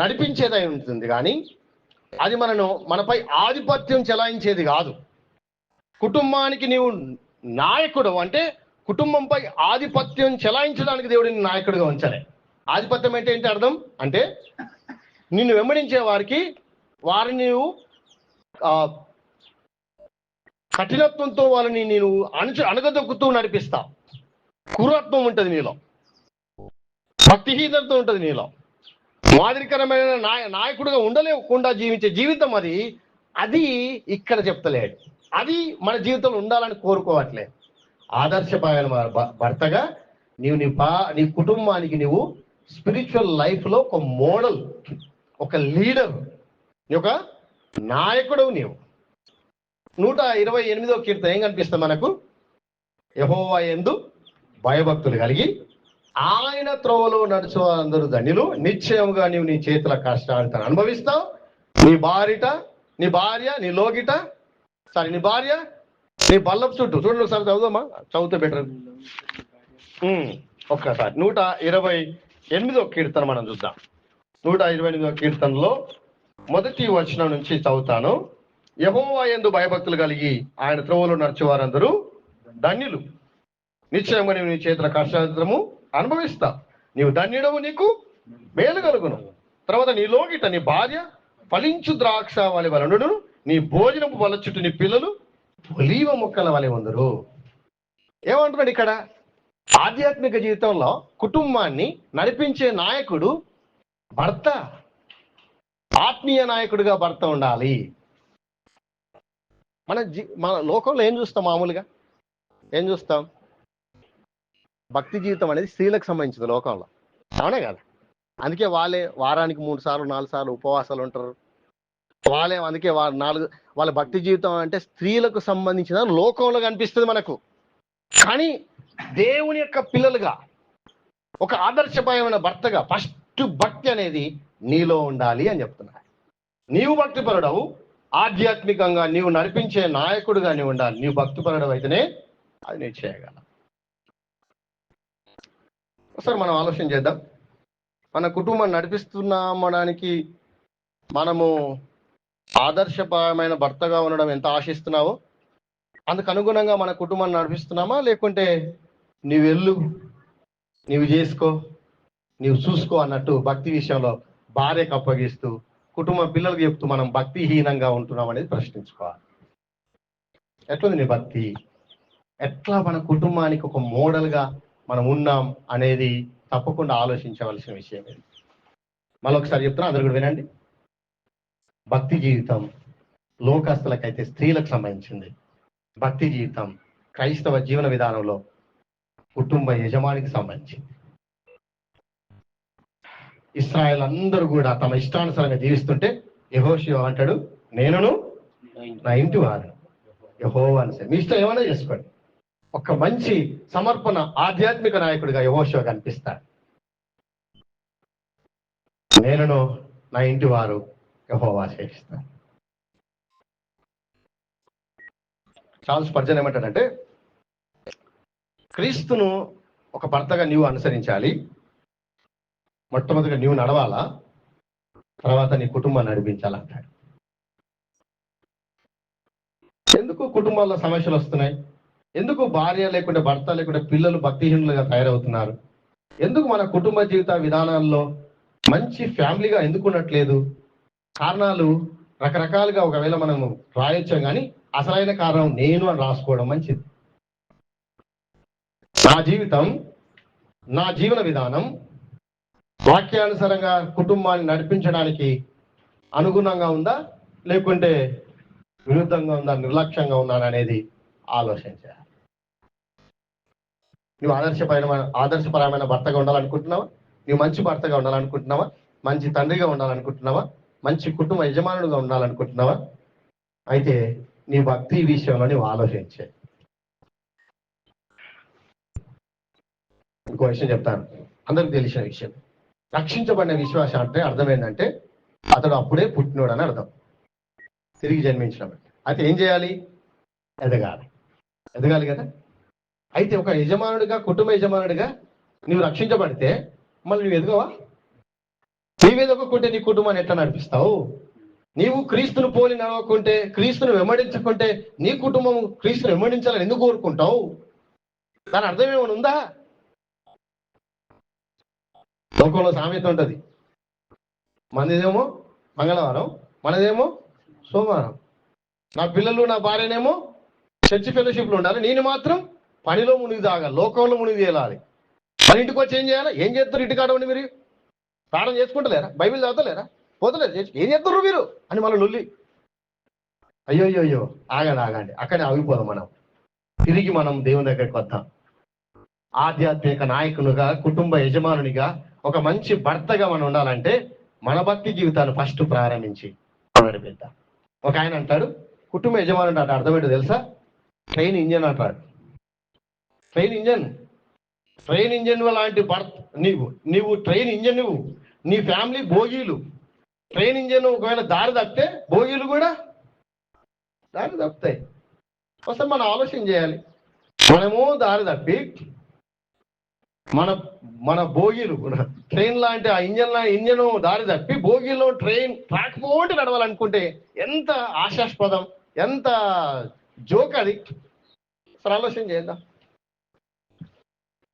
నడిపించేదై ఉంటుంది, కానీ అది మనపై ఆధిపత్యం చెలాయించేది కాదు. కుటుంబానికి నీవు నాయకుడు అంటే కుటుంబంపై ఆధిపత్యం చెలాయించడానికి దేవుడిని నాయకుడిగా ఉంచాలి. ఆధిపత్యం అంటే ఏంటి అర్థం? అంటే నిన్ను వెంబడించే వారిని నీవు కఠినత్వంతో వాళ్ళని నేను అణగదొక్కుతూ నడిపిస్తావు. క్రూరత్వం ఉంటుంది నీలో, భక్తిహీనత ఉంటుంది నీలో, మాదిరికరమైన నాయకుడిగా ఉండలేకుండా జీవించే జీవితం అది ఇక్కడ చెప్తలేడు. అది మన జీవితంలో ఉండాలని కోరుకోవట్లేదు. ఆదర్శపరమైన భర్తగా నీవు నీ కుటుంబానికి నీవు స్పిరిచువల్ లైఫ్లో ఒక మోడల్, ఒక లీడర్, ఒక నాయకుడు. నీవు 128వ కీర్తన ఏం కనిపిస్తుంది మనకు? యెహోవా యందు భయభక్తులు కలిగి ఆయన త్రోవలో నడుచు అందరూ ధన్యులు, నిశ్చయముగా నీవు నీ చేతుల కష్టాలను అనుభవిస్తావు. నీ భార్య నీ లోగిట నీ భార్య నీ బల్లపు చుట్టూ. చూడండి ఒకసారి చదువుదామా, చదివితే బెటర్. ఒక్కసారి 128వ కీర్తన మనం చూద్దాం. 128వ కీర్తనలో మొదటి వచనం నుంచి చదువుతాను. యెహోవా యందు భయభక్తులు కలిగి ఆయన త్రోవలో నడిచేవారందరూ ధన్యులు, నిశ్చయంగా నీవు నీ చేతుల కష్టాలను అనుభవిస్తావు. నీవు ధన్యుడవు, నీకు మేలు కలుగును. తర్వాత నీలోగిట నీ భార్య ఫలించు ద్రాక్ష వలె వలనును, నీ భోజనపు వల చుట్టూ నీ పిల్లలు ఒలీవ మొక్కల వలె ఉందరు. ఏమంటున్నాడు ఇక్కడ? ఆధ్యాత్మిక జీవితంలో కుటుంబాన్ని నడిపించే నాయకుడు భర్త. ఆత్మీయ నాయకుడిగా భర్త ఉండాలి. మన లోకంలో ఏం చూస్తాం? మామూలుగా ఏం చూస్తాం? భక్తి జీవితం అనేది స్త్రీలకు సంబంధించింది లోకంలో, అవునే కదా? అందుకే వాళ్ళే వారానికి 3 సార్లు 4 సార్లు ఉపవాసాలు ఉంటారు. వాళ్ళే అందుకే వాళ్ళ భక్తి జీవితం అంటే స్త్రీలకు సంబంధించిన లోకంలో కనిపిస్తుంది మనకు. కానీ దేవుని యొక్క పిల్లలుగా, ఒక ఆదర్శపరమైన భర్తగా ఫస్ట్ భక్తి అనేది నీలో ఉండాలి అని చెప్తున్నా. నీవు భక్తిపరుడవు, ఆధ్యాత్మికంగా నీవు నడిపించే నాయకుడుగా నీవు ఉండాలి. నీవు భక్తిపరుడు అయితేనే అది నేను చేయగల. ఒకసారి మనం ఆలోచన చేద్దాం. మన కుటుంబాన్ని నడిపిస్తున్నామనడానికి మనము ఆదర్శపరమైన భర్తగా ఉండడం ఎంత ఆశిస్తున్నావో అందుకు అనుగుణంగా మన కుటుంబాన్ని నడిపిస్తున్నామా? లేకుంటే నీవు వెళ్ళు, నీవు చేసుకో, నీవు చూసుకో అన్నట్టు భక్తి విషయంలో భార్యకు అప్పగిస్తూ కుటుంబ పిల్లలకు చెప్తూ మనం భక్తిహీనంగా ఉంటున్నాం అనేది ప్రశ్నించుకోవాలి. ఎట్లుంది నీ భక్తి? ఎట్లా మన కుటుంబానికి ఒక మోడల్గా మనం ఉన్నాం అనేది తప్పకుండా ఆలోచించవలసిన విషయం ఇది. మళ్ళొకసారి చెప్తున్నా, అందరు కూడా వినండి. భక్తి జీవితం లోకస్తులకైతే స్త్రీలకు సంబంధించింది. భక్తి జీవితం క్రైస్తవ జీవన విధానంలో కుటుంబ యజమానికి సంబంధించింది. ఇశ్రాయేల్ అందరూ కూడా తమ ఇష్టానుసారంగా జీవిస్తుంటే యెహోషువ అంటాడు, నేనును నా ఇంటి వారు యెహోవా అని. మీ ఇష్టం ఏమైనా చేసుకోండి. ఒక మంచి సమర్పణ ఆధ్యాత్మిక నాయకుడిగా యెహోషువ కనిపిస్తాడు. నేనును నా ఇంటి వారు యెహోవా సేవిస్తాను. చార్లెస్ స్పర్జన్ ఏమంటాడంటే, క్రీస్తును ఒక భర్తగా నీవు అనుసరించాలి. మొట్టమొదటిగా నీవు నడవాలా, తర్వాత నీ కుటుంబాన్ని నడిపించాలంటాడు. ఎందుకు కుటుంబాల్లో సమస్యలు వస్తున్నాయి? ఎందుకు భార్య లేకుంటే భర్త లేకుంటే పిల్లలు భక్తిహీనులుగా తయారవుతున్నారు? ఎందుకు మన కుటుంబ జీవిత విధానాల్లో మంచి ఫ్యామిలీగా ఎందుకు ఉండట్లేదు? కారణాలు రకరకాలుగా ఒకవేళ మనము రాయొచ్చాం, కానీ అసలైన కారణం నేను అని రాసుకోవడం మంచిది. నా జీవితం, నా జీవన విధానం వాక్యానుసారంగా కుటుంబాన్ని నడిపించడానికి అనుగుణంగా ఉందా, లేకుంటే విరుద్ధంగా ఉందా, నిర్లక్ష్యంగా ఉందా అనేది ఆలోచించాలి. నువ్వు ఆదర్శపరమైన భర్తగా ఉండాలనుకుంటున్నావా? నువ్వు మంచి భర్తగా ఉండాలనుకుంటున్నావా? మంచి తండ్రిగా ఉండాలనుకుంటున్నావా? మంచి కుటుంబ యజమానుడిగా ఉండాలనుకుంటున్నావా? అయితే నీ భక్తి విషయంలో నువ్వు ఆలోచించే. ఇంకో విషయం చెప్తాను, అందరికి తెలిసిన విషయం. రక్షించబడిన విశ్వాసం అంటే అర్థం ఏంటంటే అతడు అప్పుడే పుట్టినోడు అని అర్థం, తిరిగి జన్మించినప్పుడు. అయితే ఏం చేయాలి? ఎదగాలి కదా. అయితే ఒక యజమానుడిగా, కుటుంబ యజమానుడిగా నువ్వు రక్షించబడితే మళ్ళీ నువ్వు ఎదగవా? నీవు ఎదగకుంటే నీ కుటుంబాన్ని ఎట్లా నడిపిస్తావు? నీవు క్రీస్తును పోలి నడవకుంటే, క్రీస్తును వెంబడించకుంటే నీ కుటుంబం క్రీస్తును వెంబడించాలని ఎందుకు కోరుకుంటావు? దాని అర్థం ఏమైనా ఉందా? లోకంలో సామెత ఉంటుంది, మనదేమో మంగళవారం, మనదేమో సోమవారం. నా పిల్లలు నా భార్యనేమో చర్చి ఫెలోషిప్లో ఉండాలి, నేను మాత్రం పనిలో మునిగి తాగాలి, లోకంలో మునిగి తేలాలి. మన ఇంటికి వచ్చి ఏం చేయాలి? ఏం చేస్తారు? ఇంటికాడ ఉండి మీరు ప్రార్థన చేసుకుంటలేరా? బైబిల్ చదవలేరా? పోతలేరు, ఏం చేస్తారు మీరు అని మళ్ళీ లొల్లి. అయ్యో ఆగండి, అక్కడే ఆగిపోదాం. తిరిగి మనం దేవుని దగ్గరికి వద్దాం. ఆధ్యాత్మిక నాయకునిగా, కుటుంబ యజమానునిగా, ఒక మంచి భర్తగా మనం ఉండాలంటే మన భక్తి జీవితాన్ని ఫస్ట్ ప్రారంభించి నడిపిద్దాం. ఒక ఆయన అంటాడు, కుటుంబ యజమానుడు అంటే అర్థం ఏంటో తెలుసా? ట్రైన్ ఇంజన్ అంటాడు. ట్రైన్ ఇంజన్ లాంటి భర్త నీవు ట్రైన్ ఇంజన్, నీ ఫ్యామిలీ బోగీలు. ట్రైన్ ఇంజన్ ఒకవేళ దారి తప్పితే బోగీలు కూడా దారి తప్పుతాయి. అసలు మనం ఆలోచన చేయాలి. మనము దారి తప్పి మన బోగీలు, ట్రైన్ లాంటి ఆ ఇంజన్ దారి తప్పి బోగీలో ట్రైన్ ట్రాక్ పోటీ నడవాలనుకుంటే ఎంత ఆశాస్పదం, ఎంత జోక్ అది. అసలు ఆలోచన చేద్దాం.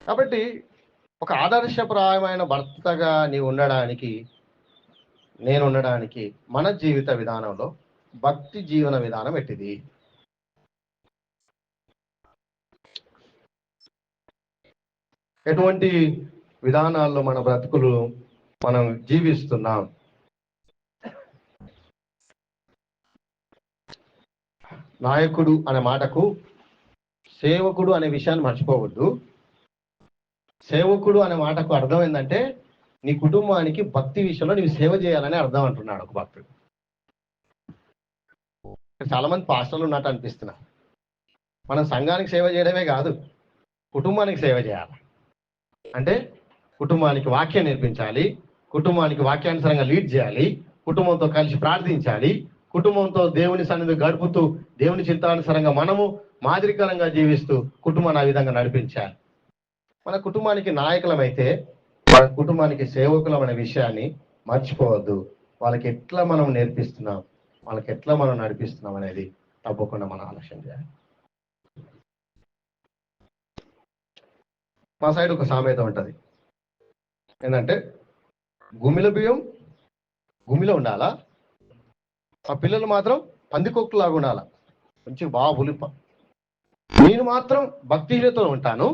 కాబట్టి ఒక ఆదర్శప్రాయమైన భర్తగా నీవు ఉండడానికి నేను ఉండడానికి మన జీవిత విధానంలో భక్తి జీవన విధానం ఎట్టిది? ఎటువంటి విధానాల్లో మన బ్రతుకులు మనం జీవిస్తున్నాం? నాయకుడు అనే మాటకు సేవకుడు అనే విషయాన్ని మర్చిపోవద్దు. సేవకుడు అనే మాటకు అర్థం ఏంటంటే నీ కుటుంబానికి భక్తి విషయంలో నీవు సేవ చేయాలని అర్థం అంటున్నాడు ఒక భక్తుడు. చాలా మంది పాస్టర్లు ఉన్నట్టు అనిపిస్తున్నారు. మనం సంఘానికి సేవ చేయడమే కాదు, కుటుంబానికి సేవ చేయాలి. అంటే కుటుంబానికి వాక్యం నేర్పించాలి, కుటుంబానికి వాక్యానుసారంగా లీడ్ చేయాలి, కుటుంబంతో కలిసి ప్రార్థించాలి, కుటుంబంతో దేవుని సన్నిధి గడుపుతూ దేవుని చిత్తానుసారంగా మనము మాదిరికరంగా జీవిస్తూ కుటుంబాన్ని ఆ విధంగా నడిపించాలి. మన కుటుంబానికి నాయకులమైతే మన కుటుంబానికి సేవకులం అనే విషయాన్ని మర్చిపోవద్దు. వాళ్ళకి ఎట్లా మనం నేర్పిస్తున్నాం, వాళ్ళకి ఎట్లా మనం నడిపిస్తున్నాం అనేది తప్పకుండా మనం ఆలోచన చేయాలి. మా సైడ్ ఒక సామెత ఉంటుంది, ఏంటంటే గుమిల బియ్యం గుమిలో ఉండాలా, ఆ పిల్లలు మాత్రం పందికొక్కులాగా ఉండాలా, కొంచెం బాగా పులిప. నేను మాత్రం భక్తిహీనతో ఉంటాను,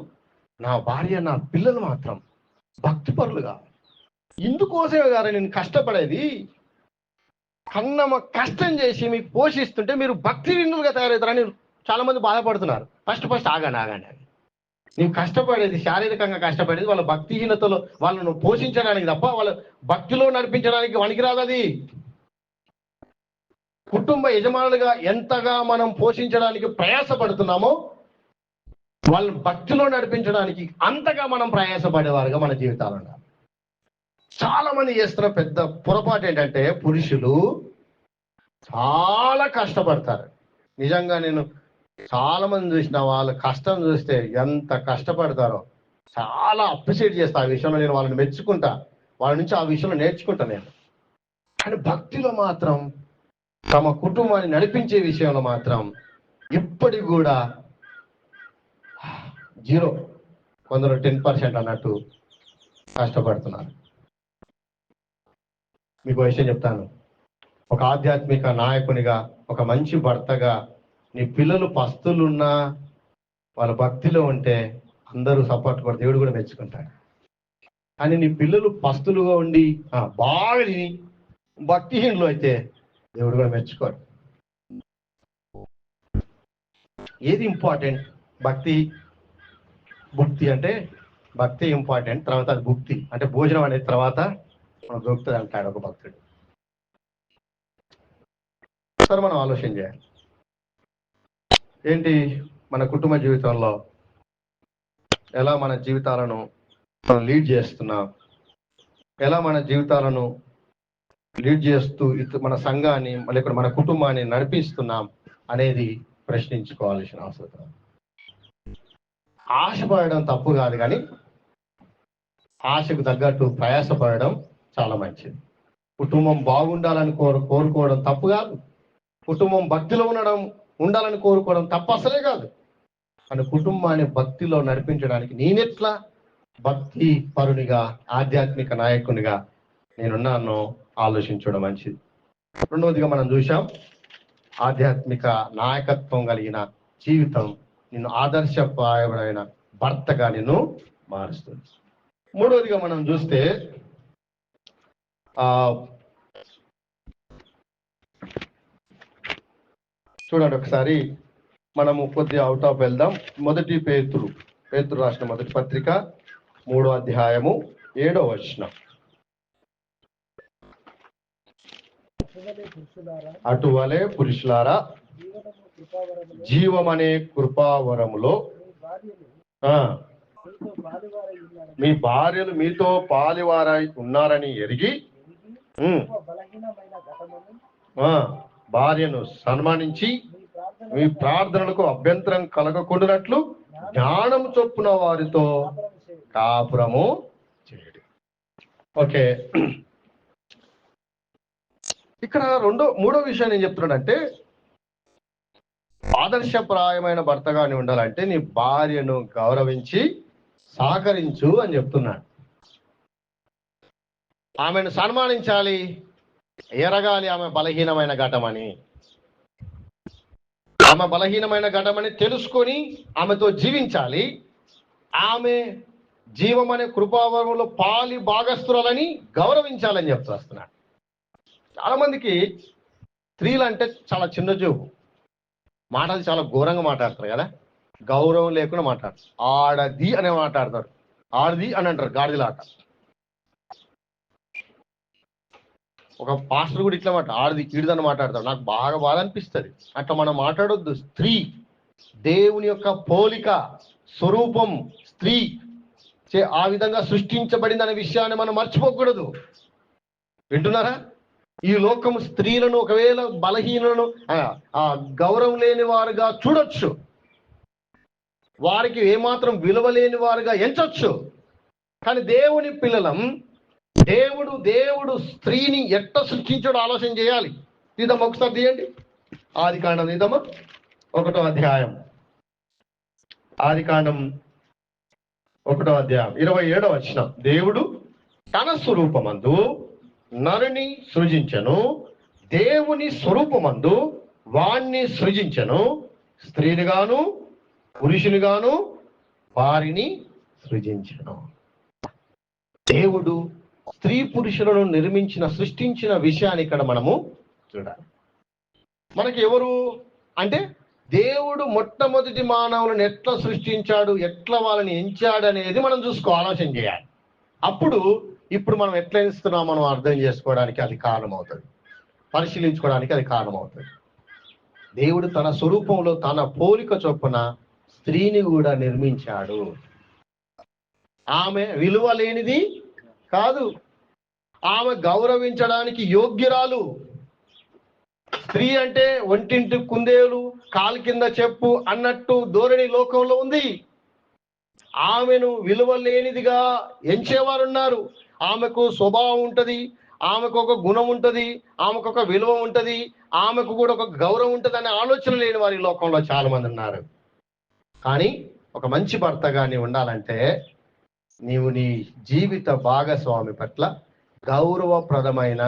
నా భార్య నా పిల్లలు మాత్రం భక్తిపరులుగా. ఇందుకోసమే గారు నేను కష్టపడేది, కన్నమ కష్టం చేసి మీకు పోషిస్తుంటే మీరు భక్తిహీనులుగా తయారవుతారని చాలా మంది బాధపడుతున్నారు. ఫస్ట్ ఆగండి. నీవు కష్టపడేది, శారీరకంగా కష్టపడేది వాళ్ళ భక్తిహీనతలో వాళ్ళను పోషించడానికి తప్ప వాళ్ళ భక్తిలో నడిపించడానికి పనికిరాదు. అది కుటుంబ యజమానులుగా ఎంతగా మనం పోషించడానికి ప్రయాసపడుతున్నామో వాళ్ళని భక్తిలో నడిపించడానికి అంతగా మనం ప్రయాసపడేవారుగా మన జీవితాలు ఉండాలి. చాలా మంది చేస్తున్న పెద్ద పొరపాటు ఏంటంటే పురుషులు చాలా కష్టపడతారు. నిజంగా నేను చాలా మంది చూసిన వాళ్ళ కష్టం చూస్తే ఎంత కష్టపడతారో చాలా అప్రిషియేట్ చేస్తా. ఆ విషయంలో నేను వాళ్ళని మెచ్చుకుంటా, వాళ్ళ నుంచి ఆ విషయంలో నేర్చుకుంటా నేను. కానీ భక్తిలో మాత్రం తమ కుటుంబాన్ని నడిపించే విషయంలో మాత్రం ఇప్పటికి కూడా 0, కొందరు 10% అన్నట్టు కష్టపడుతున్నారు. మీకు విషయం చెప్తాను, ఒక ఆధ్యాత్మిక నాయకునిగా, ఒక మంచి భర్తగా నీ పిల్లలు పస్తులున్నా వాళ్ళ భక్తిలో ఉంటే అందరూ సపోర్ట్ కూడా, దేవుడు కూడా మెచ్చుకుంటాడు. కానీ నీ పిల్లలు పస్తులుగా ఉండి బాగా తిని భక్తిహీనులు అయితే దేవుడు కూడా మెచ్చుకోడు. ఏది ఇంపార్టెంట్? భక్తి అంటే భక్తి ఇంపార్టెంట్, తర్వాత అది భుక్తి అంటే భోజనం అనేది తర్వాత మనం దొరుకుతుంది అంటాడు ఒక భక్తుడు. సరే, మనం ఆలోచన చేయాలి, ఏంటి మన కుటుంబ జీవితంలో ఎలా మన జీవితాలను మనం లీడ్ చేస్తున్నాం, ఎలా మన జీవితాలను లీడ్ చేస్తూ మన సంఘాన్ని లేకపోతే మన కుటుంబాన్ని నడిపిస్తున్నాం అనేది ప్రశ్నించుకోవాల్సిన అవసరం. ఆశపడడం తప్పు కాదు, కానీ ఆశకు తగ్గట్టు ప్రయాసపడడం చాలా మంచిది. కుటుంబం బాగుండాలని కోరుకోవడం తప్పు కాదు, కుటుంబం భక్తిలో ఉండాలని కోరుకోవడం తప్పు అసలే కాదు. కానీ కుటుంబాన్ని భక్తిలో నడిపించడానికి నేనెట్లా భక్తి పరునిగా, ఆధ్యాత్మిక నాయకునిగా నేనున్నానో ఆలోచించడం మంచిది. రెండవదిగా మనం చూసాం, ఆధ్యాత్మిక నాయకత్వం కలిగిన జీవితం నిన్ను ఆదర్శప్రాయమైన భర్తగా నిన్ను మారుస్తుంది. మూడవదిగా మనం చూస్తే చూడండి ఒకసారి, మనము కొద్దిగా అవుట్ ఆఫ్ వెళ్దాం. మొదటి పేతురు రాసిన మొదటి పత్రిక 3వ అధ్యాయము 7వ వచనం. అటువలే పురుషులారా జీవమనే కృపావరములో మీ భార్యలు మీతో పాలివారై ఉన్నారని ఎరిగి భార్యను సన్మానించి మీ ప్రార్థనలకు అభ్యంతరం కలగకుండానట్లు జ్ఞానం చొప్పున వారితో కాపురము చేయడు. ఓకే, ఇక్కడ మూడో విషయం ఏం చెప్తున్నాడంటే, ఆదర్శప్రాయమైన భర్తగాని ఉండాలంటే నీ భార్యను గౌరవించి సహకరించు అని చెప్తున్నాడు. ఆమెను సన్మానించాలి, ఎరగాలి ఆమె బలహీనమైన ఘటమని. ఆమె బలహీనమైన ఘటమని తెలుసుకొని ఆమెతో జీవించాలి. ఆమె జీవం అనే కృపావరంలో పాలి భాగస్తురాలని గౌరవించాలని చెప్తూ వస్తున్నాడు. చాలా మందికి స్త్రీలు అంటే చాలా చిన్న చూపు, మాటలు చాలా ఘోరంగా మాట్లాడతారు కదా, గౌరవం లేకుండా మాట్లాడతారు. ఆడది అనే మాట్లాడతారు, ఆడది అని అంటారు, గాడిదలాట. ఒక పాస్టర్ కూడా ఇట్లా ఆడది ఈడిదని మాట్లాడతాడు. నాకు బాగా బాధ అనిపిస్తుంది. అట్లా మనం మాట్లాడొద్దు. స్త్రీ దేవుని యొక్క పోలిక, స్వరూపం. స్త్రీ ఆ విధంగా సృష్టించబడింది అనే విషయాన్ని మనం మర్చిపోకూడదు. వింటున్నారా? ఈ లోకం స్త్రీలను ఒకవేళ బలహీనలను గౌరవం లేని వారుగా చూడొచ్చు, వారికి ఏమాత్రం విలువ లేని వారుగా ఎంచొచ్చు. కానీ దేవుని పిల్లలం, దేవుడు స్త్రీని ఎట్లా సృష్టించాడో ఆలోచన చేయాలి. తీద్దాం ఒకసారి తీయండి. ఆదికాండం తీద్దామా, 1వ అధ్యాయం. ఆదికాండం 1వ అధ్యాయం 27వ వచనం. దేవుడు తన స్వరూపమందు నరుని సృజించెను, దేవుని స్వరూపమందు వాణ్ణి సృజించెను, స్త్రీనిగాను పురుషునిగాను వారిని సృజించెను. దేవుడు స్త్రీ పురుషులను సృష్టించిన విషయాన్ని ఇక్కడ మనము చూడాలి. మనకి ఎవరు అంటే దేవుడు మొట్టమొదటి మానవులను ఎట్లా సృష్టించాడు, ఎట్లా వాళ్ళని ఎంచాడు అనేది మనం ఆలోచన చేయాలి. అప్పుడు ఇప్పుడు మనం ఎట్లా ఎంచుతున్నాం మనం అర్థం చేసుకోవడానికి అది కారణమవుతుంది, పరిశీలించుకోవడానికి అది కారణమవుతుంది. దేవుడు తన స్వరూపంలో తన పోలిక చొప్పున స్త్రీని కూడా నిర్మించాడు. ఆమె విలువ లేనిది కాదు, ఆమె గౌరవించడానికి యోగ్యురాలు. స్త్రీ అంటే ఒంటింటి కుందేలు కాలు కింద చెప్పు అన్నట్టు ధోరణి లోకంలో ఉంది. ఆమెను విలువ లేనిదిగా ఎంచేవారు ఉన్నారు. ఆమెకు స్వభావం ఉంటుంది, ఆమెకు ఒక గుణం ఉంటుంది, ఆమెకు ఒక విలువ ఉంటుంది, ఆమెకు కూడా ఒక గౌరవం ఉంటుంది అనే ఆలోచన లేని వారి లోకంలో చాలా మంది ఉన్నారు. కానీ ఒక మంచి భర్తగా నీవు ఉండాలంటే నీవు నీ జీవిత భాగస్వామి పట్ల గౌరవప్రదమైన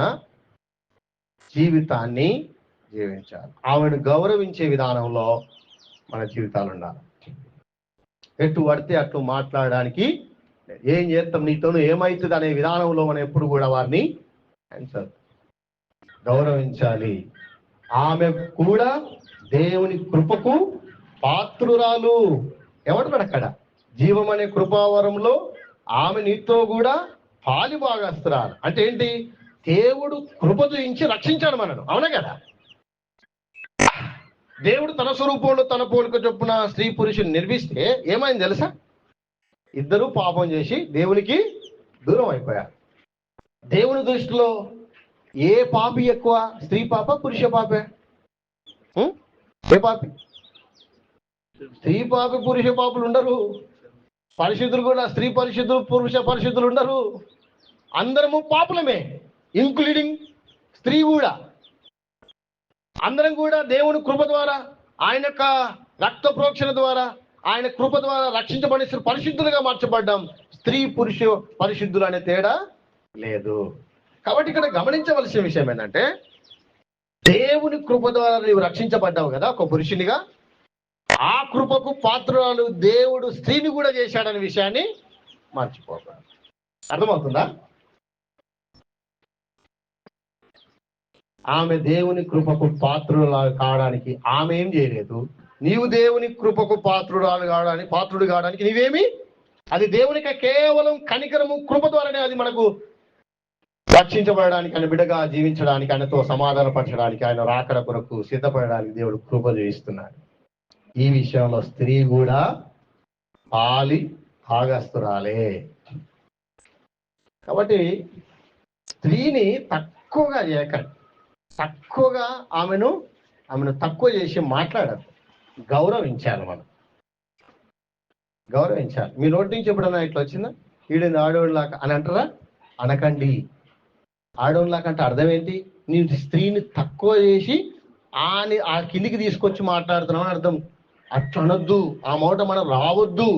జీవితాన్ని జీవించాలి. ఆమెను గౌరవించే విధానంలో మన జీవితాలు ఉండాలి. ఎటు పడితే అట్లు మాట్లాడడానికి, ఏం చేస్తాం నీతోనూ ఏమవుతుంది అనే విధానంలో మనం ఎప్పుడు కూడా వారిని గౌరవించాలి. ఆమె కూడా దేవుని కృపకు పాత్రురాలు. ఏమంటున్నాడు అక్కడ? జీవం అనే కృపావరంలో ఆమె నీతో కూడా పాలి భాగస్తురాలు. అంటే ఏంటి? దేవుడు కృప చూయించి రక్షించాడు మనను, అవునా కదా? దేవుడు తన స్వరూపంలో తన పోలిక చొప్పున స్త్రీ పురుషుని నిర్మిస్తే ఏమైంది తెలుసా? ఇద్దరూ పాపం చేసి దేవునికి దూరం అయిపోయారు. దేవుని దృష్టిలో ఏ పాపి ఎక్కువ? స్త్రీ పాప, పురుష పాపే? ఏ పాపి? స్త్రీ పాపి పురుష పాపులు ఉండరు. పరిశుద్ధులు కూడా స్త్రీ పరిశుద్ధులు పురుష పరిశుద్ధులు ఉండరు. అందరము పాపులమే, ఇంక్లూడింగ్ స్త్రీ కూడా. అందరం కూడా దేవుని కృప ద్వారా, ఆయన యొక్క రక్త ప్రోక్షణ ద్వారా, ఆయన కృప ద్వారా రక్షించబడి పరిశుద్ధులుగా మార్చబడ్డాం. స్త్రీ పురుష పరిశుద్ధులు అనే తేడా లేదు. కాబట్టి ఇక్కడ గమనించవలసిన విషయం ఏంటంటే, దేవుని కృప ద్వారా నీవు రక్షించబడ్డావు కదా ఒక పురుషునిగా, ఆ కృపకు పాత్రలు దేవుడు స్త్రీని కూడా చేశాడనే విషయాన్ని మర్చిపోకూడదు. అర్థమవుతుందా? ఆమె దేవుని కృపకు పాత్రురాలు కావడానికి ఆమె ఏం చేయలేదు. నీవు దేవుని కృపకు పాత్రుడు కావడానికి నీవేమి, అది దేవునికి కేవలం కనికరము కృప ద్వారానే అది మనకు రక్షించబడడానికి, ఆయన బిడ్డగా జీవించడానికి, ఆయనతో సమాధానపరచడానికి, ఆయన రాకడ కొరకు సిద్ధపడడానికి దేవుడు కృప చూపిస్తున్నాడు. ఈ విషయంలో స్త్రీ కూడా పాలి భాగస్తురాలే. కాబట్టి స్త్రీని తక్కువగా చేయకండి, తక్కువగా ఆమెను తక్కువ చేసి మాట్లాడదు. గౌరవించాలి, మనం గౌరవించాలి. మీ నోటి నుంచి ఎప్పుడన్నా ఇట్లా వచ్చిందా ఈడేంది ఆడవాళ్ళలాగా అని అంటారా? అనకండి. ఆడవాళ్ళలాగా అంటే అర్థం ఏంటి? నీ స్త్రీని తక్కువ చేసి ఆ కిందికి తీసుకొచ్చి మాట్లాడుతున్నావు అని అర్థం. అట్లా అనొద్దు, ఆ మాట మనం రావద్దు,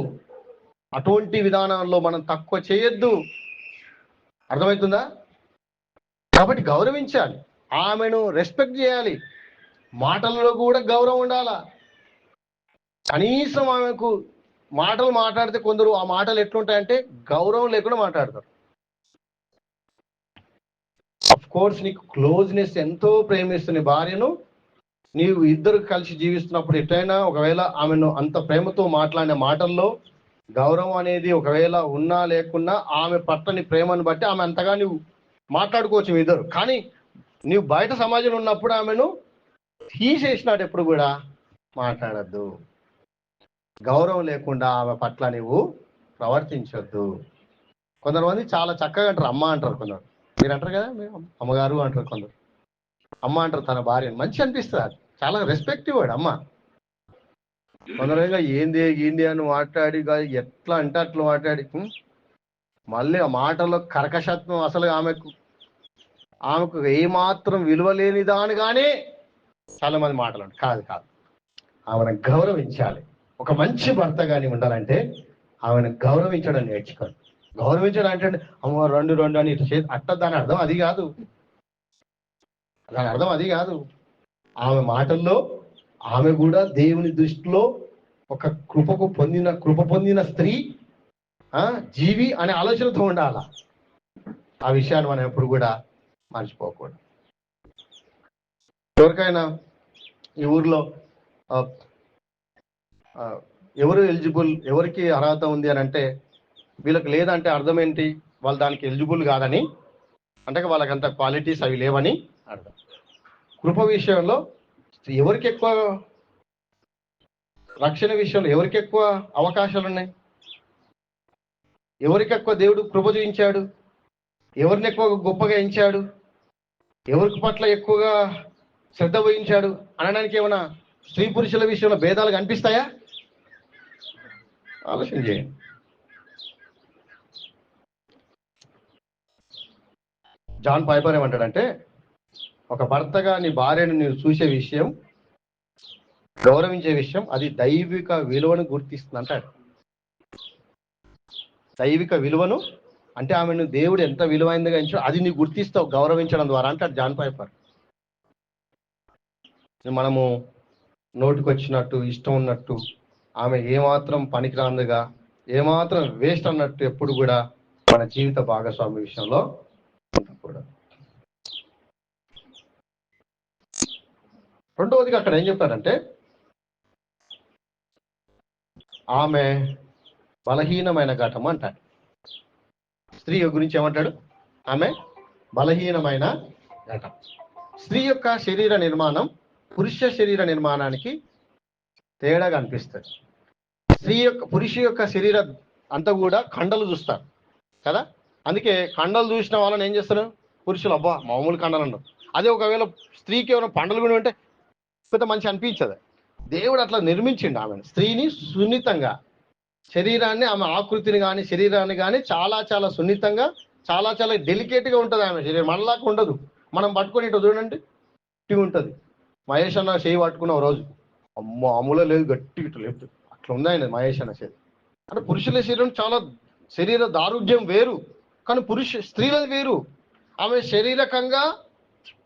అటువంటి విధానంలో మనం తక్కువ చేయొద్దు. అర్థమవుతుందా? కాబట్టి గౌరవించాలి. ఆమెను రెస్పెక్ట్ చేయాలి, మాటలలో కూడా గౌరవం ఉండాలా. కనీసం ఆమెకు మాటలు మాట్లాడితే కొందరు ఆ మాటలు ఎట్లుంటాయంటే గౌరవం లేకుండా మాట్లాడతారు. అఫ్ కోర్స్ నీకు క్లోజ్నెస్ ఎంతో ప్రేమిస్తున్న భార్యను నీవు ఇద్దరు కలిసి జీవిస్తున్నప్పుడు ఎట్లయినా ఒకవేళ ఆమెను అంత ప్రేమతో మాట్లాడిన మాటల్లో గౌరవం అనేది ఒకవేళ ఉన్నా లేకున్నా ఆమె పట్లని ప్రేమను బట్టి ఆమె అంతగా నువ్వు మాట్లాడుకోవచ్చు మీ ఇద్దరు. కానీ నీవు బయట సమాజంలో ఉన్నప్పుడు ఆమెను తీసేసినాడు ఎప్పుడు కూడా మాట్లాడద్దు. గౌరవం లేకుండా ఆమె పట్ల నువ్వు ప్రవర్తించొద్దు. కొందరుమంది చాలా చక్కగా అంటారు, అమ్మ అంటారు. కొందరు మీరు అంటారు కదా, మీరు అమ్మగారు అంటారు, కొందరు అమ్మ అంటారు తన భార్యను. మంచి అనిపిస్తుంది, చాలా రెస్పెక్టివ్ వాడు అమ్మ. కొందరుగా ఏంది ఏంది అని మాట్లాడి ఎట్లా అంటే అట్లా మాట్లాడి మళ్ళీ ఆ మాటల్లో కర్కశత్వం అసలు ఆమెకు ఏమాత్రం విలువ లేని దానిగానే చాలా మంది మాటలు. కాదు కాదు, ఆమెను గౌరవించాలి. ఒక మంచి భర్త కానీ ఉండాలంటే ఆమెను గౌరవించడం నేర్చుకోండి. గౌరవించడం అంటే అమ్మ రెండు రెండు అని అట్ట దాని అర్థం అది కాదు. దాని అర్థం అది కాదు. ఆమె మాటల్లో ఆమె కూడా దేవుని దృష్టిలో ఒక కృప పొందిన స్త్రీ, జీవి అనే ఆలోచనతో ఉండాల. ఆ విషయాన్ని మనం ఎప్పుడు కూడా మర్చిపోకూడదు. ఎవరికైనా ఈ ఊర్లో ఎవరు ఎలిజిబుల్, ఎవరికి అర్హత ఉంది అని అంటే వీళ్ళకి లేదంటే అర్థం ఏంటి? వాళ్ళు దానికి ఎలిజిబుల్ కాదని, అంటే వాళ్ళకంత క్వాలిటీస్ అవి లేవని అర్థం. కృప విషయంలో ఎవరికి ఎక్కువ, రక్షణ విషయంలో ఎవరికి ఎక్కువ అవకాశాలు ఉన్నాయి? ఎవరికి ఎక్కువ దేవుడు కృప చూపించాడు? ఎవరిని ఎక్కువ గొప్పగా ఎంచాడు? ఎవరికి పట్ల ఎక్కువగా శ్రద్ధ వహించాడు అనడానికి ఏమైనా స్త్రీ పురుషుల విషయంలో భేదాలు కనిపిస్తాయా? ఆలోచన చేయండి. జాన్ పైపర్ ఏమంటాడంటే, ఒక భర్తగా నీ భార్యను నీవు చూసే విషయం, గౌరవించే విషయం, అది దైవిక విలువను గుర్తిస్తుంది అంటాడు. దైవిక విలువను అంటే ఆమెను దేవుడు ఎంత విలువైందిగా ఎంచాడో అది నీ గుర్తిస్తావు గౌరవించడం ద్వారా అంటాడు జాన్ పైపర్. మనము నోటికొచ్చినట్టు ఇష్టం ఉన్నట్టు, ఆమె ఏమాత్రం పనికిరాందిగా, ఏమాత్రం వేస్ట్ అన్నట్టు ఎప్పుడు కూడా మన జీవిత భాగస్వామి విషయంలో ఉండకూడదు. రెండవదిగా అక్కడ ఏం చెప్తారంటే, ఆమె బలహీనమైన ఘటం అంటాడు. స్త్రీ గురించి ఏమంటాడు? ఆమె బలహీనమైన ఘటం. స్త్రీ యొక్క శరీర నిర్మాణం పురుష శరీర నిర్మాణానికి తేడా కనిపిస్తుంది. పురుష యొక్క శరీరం అంతా కూడా కండలు చూస్తారు కదా. అందుకే కండలు చూసిన వాళ్ళని ఏం చేస్తారు పురుషులు? అబ్బా మామూలు కండలు అన్నారు. అదే ఒకవేళ స్త్రీకి ఏమైనా పండలు కూడా ఉంటే పెద్ద మంచి అనిపించదు. దేవుడు అట్లా నిర్మించిండు ఆమెను, స్త్రీని సున్నితంగా, శరీరాన్ని, ఆమె ఆకృతిని కానీ శరీరాన్ని కానీ చాలా చాలా సున్నితంగా, చాలా చాలా డెలికేట్గా ఉంటుంది ఆమె శరీరం. మనలాగా ఉండదు. మనం పట్టుకొని ఇటు చూడండి గట్టి ఉంటుంది. మహేష్ అన్న చేయి పట్టుకున్న రోజు అమ్మ అమ్ములో లేదు, గట్టి ఇటు లేదు, అట్లా ఉంది ఆయన మహేష్ అన్న శరీరం. అంటే పురుషుల శరీరం చాలా శరీర దారుఢ్యం వేరు, కానీ స్త్రీలది వేరు. ఆమె శారీరకంగా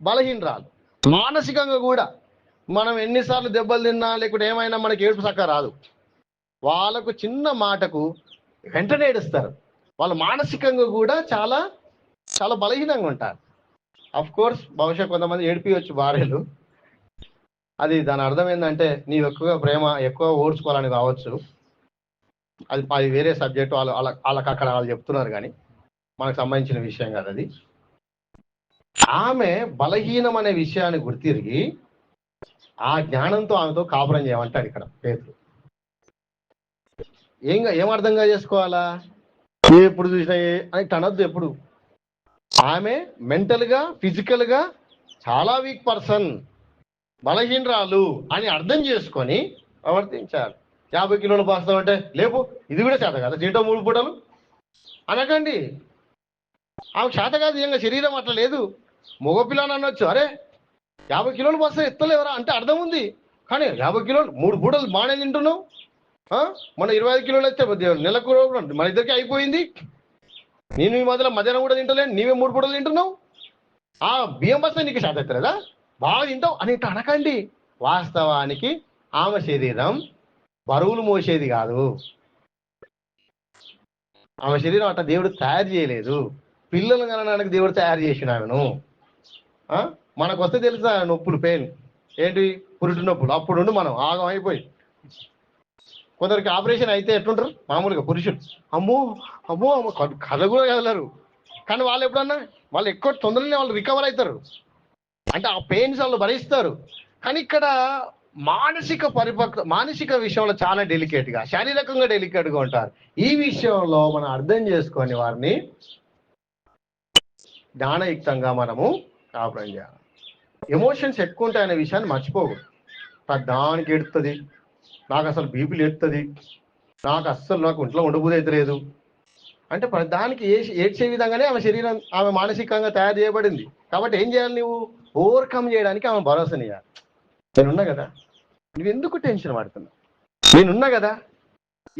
బలహీనరాలు, మానసికంగా కూడా. మనం ఎన్నిసార్లు దెబ్బలు తిన్నా లేకుంటే ఏమైనా మనకి ఏడుపు చక్కగా రాదు. వాళ్ళకు చిన్న మాటకు వెంటనే ఏడుస్తారు. వాళ్ళు మానసికంగా కూడా చాలా చాలా బలహీనంగా ఉంటారు. అఫ్ కోర్స్ బహుశా కొంతమంది ఏడిపియవచ్చు భార్యలు. అది దాని అర్థం ఏంటంటే నీవు ఎక్కువగా ప్రేమ ఎక్కువ ఓడ్చుకోవాలని కావచ్చు. అది వేరే సబ్జెక్టు, వాళ్ళకి అక్కడ వాళ్ళు చెప్తున్నారు, కానీ మనకు సంబంధించిన విషయం కాదు అది. ఆమె బలహీనం అనే విషయాన్ని గుర్తిరిగి ఆ జ్ఞానంతో ఆమెతో కాపురం చేయమంటాడు ఇక్కడ పేతురు. ఏం అర్థంగా చేసుకోవాలా? ఎప్పుడు చూసినా అని అనొద్దు ఎప్పుడు. ఆమె మెంటల్గా ఫిజికల్గా చాలా వీక్ పర్సన్, బలహీనరాలు అని అర్థం చేసుకొని ప్రవర్తించాలి. 50 కిలోలు పాస్తామంటే లేపు, ఇది కూడా చేత కదా, తింటో 3 పూటలు అనకండి. ఆమెకు చేత కాదు, ఇంకా శరీరం అట్లా లేదు. మగపిల్లని అనొచ్చు, అరే 50 కిలోలు బస్తా ఎత్తలేవరా అంటే అర్థం ఉంది. కానీ 50 కిలోలు 3 పూటలు బాగానే తింటున్నావు. మన 25 కిలోలు అయితే నెలకు మన ఇద్దరికి అయిపోయింది. నేను ఈ మధ్యలో మధ్యాహ్నం కూడా తింటలేను, నీవే 3 పూటలు తింటున్నావు. ఆ బియ్యం బస్తా నీకు శాత అవుతుందా, బాగా తింటావు అని ఇట్లా అనకండి. వాస్తవానికి ఆమె శరీరం బరువులు మోసేది కాదు. ఆమె శరీరం అట్లా దేవుడు తయారు చేయలేదు. పిల్లలు కనడానికి దేవుడు తయారు చేసిన ఆమెను. మనకు వస్తే తెలుసా నొప్పులు, పెయిన్ ఏంటి, పురుటి నొప్పులు. అప్పుడు మనం ఆగం అయిపోయి, కొందరికి ఆపరేషన్ అయితే ఎట్లుంటారు మామూలుగా పురుషులు, అమ్మో అమ్మో అమ్మో కథ కూడా కదలరు. కానీ వాళ్ళు ఎప్పుడన్నా వాళ్ళు ఎక్కువ తొందరగానే వాళ్ళు రికవర్ అవుతారు, అంటే ఆ పెయిన్స్ వాళ్ళు భరిస్తారు. కానీ ఇక్కడ మానసిక విషయంలో చాలా డెలికేట్గా, శారీరకంగా డెలికేట్గా ఉంటారు. ఈ విషయంలో మనం అర్థం చేసుకొని వారిని జ్ఞానయుక్తంగా మనము కాపురం చేయాలి. ఎమోషన్స్ ఎక్కువ ఉంటాయనే విషయాన్ని మర్చిపోకూడదు. దానికి ఎడుతుంది, నాకు అసలు బీపీలు ఎడుతుంది, నాకు ఇంట్లో ఉండబోదు అయితే లేదు అంటే దానికి ఏడ్చే విధంగానే ఆమె శరీరం, ఆమె మానసికంగా తయారు చేయబడింది. కాబట్టి ఏం చేయాలి, నువ్వు ఓవర్కమ్ చేయడానికి ఆమె భరోసానియాలి. నేనున్నా కదా, నువ్వు ఎందుకు టెన్షన్ పడుతున్నావు, నేనున్నా కదా,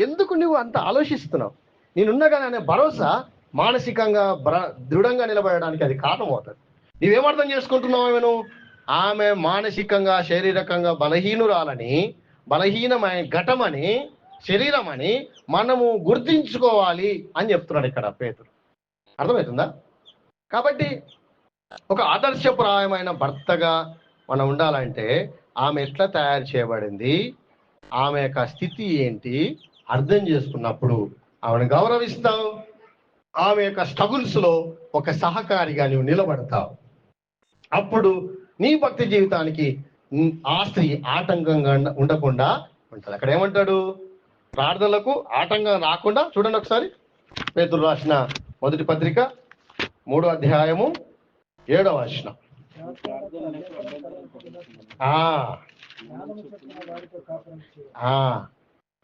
ఎందుకు నువ్వు అంత ఆలోచిస్తున్నావు, నేనున్నా కదా అనే భరోసా మానసికంగా దృఢంగా నిలబడడానికి అది కారణం అవుతుంది. నువ్వేమర్థం చేసుకుంటున్నావు, ఆమె మానసికంగా శారీరకంగా బలహీనమైన ఘటమని, శరీరం అని మనము గుర్తించుకోవాలి అని చెప్తున్నాడు ఇక్కడ పేతురు. అర్థమవుతుందా? కాబట్టి ఒక ఆదర్శప్రాయమైన భర్తగా మనం ఉండాలంటే ఆమె ఎట్లా తయారు చేయబడింది, ఆమె యొక్క స్థితి ఏంటి అర్థం చేసుకున్నప్పుడు ఆమెను గౌరవిస్తావు. ఆమె యొక్క స్ట్రగుల్స్ లో ఒక సహకారిగా నువ్వు నిలబడతావు. అప్పుడు నీ భక్తి జీవితానికి ఆ స్త్రీ ఆటంకంగా ఉండకుండా ఉంటుంది. అక్కడ ఏమంటాడు, ప్రార్థనలకు ఆటంకం రాకుండా. చూడండి ఒకసారి, పేతురు రాసిన మొదటి పత్రిక 3వ అధ్యాయము 7వ వచనం.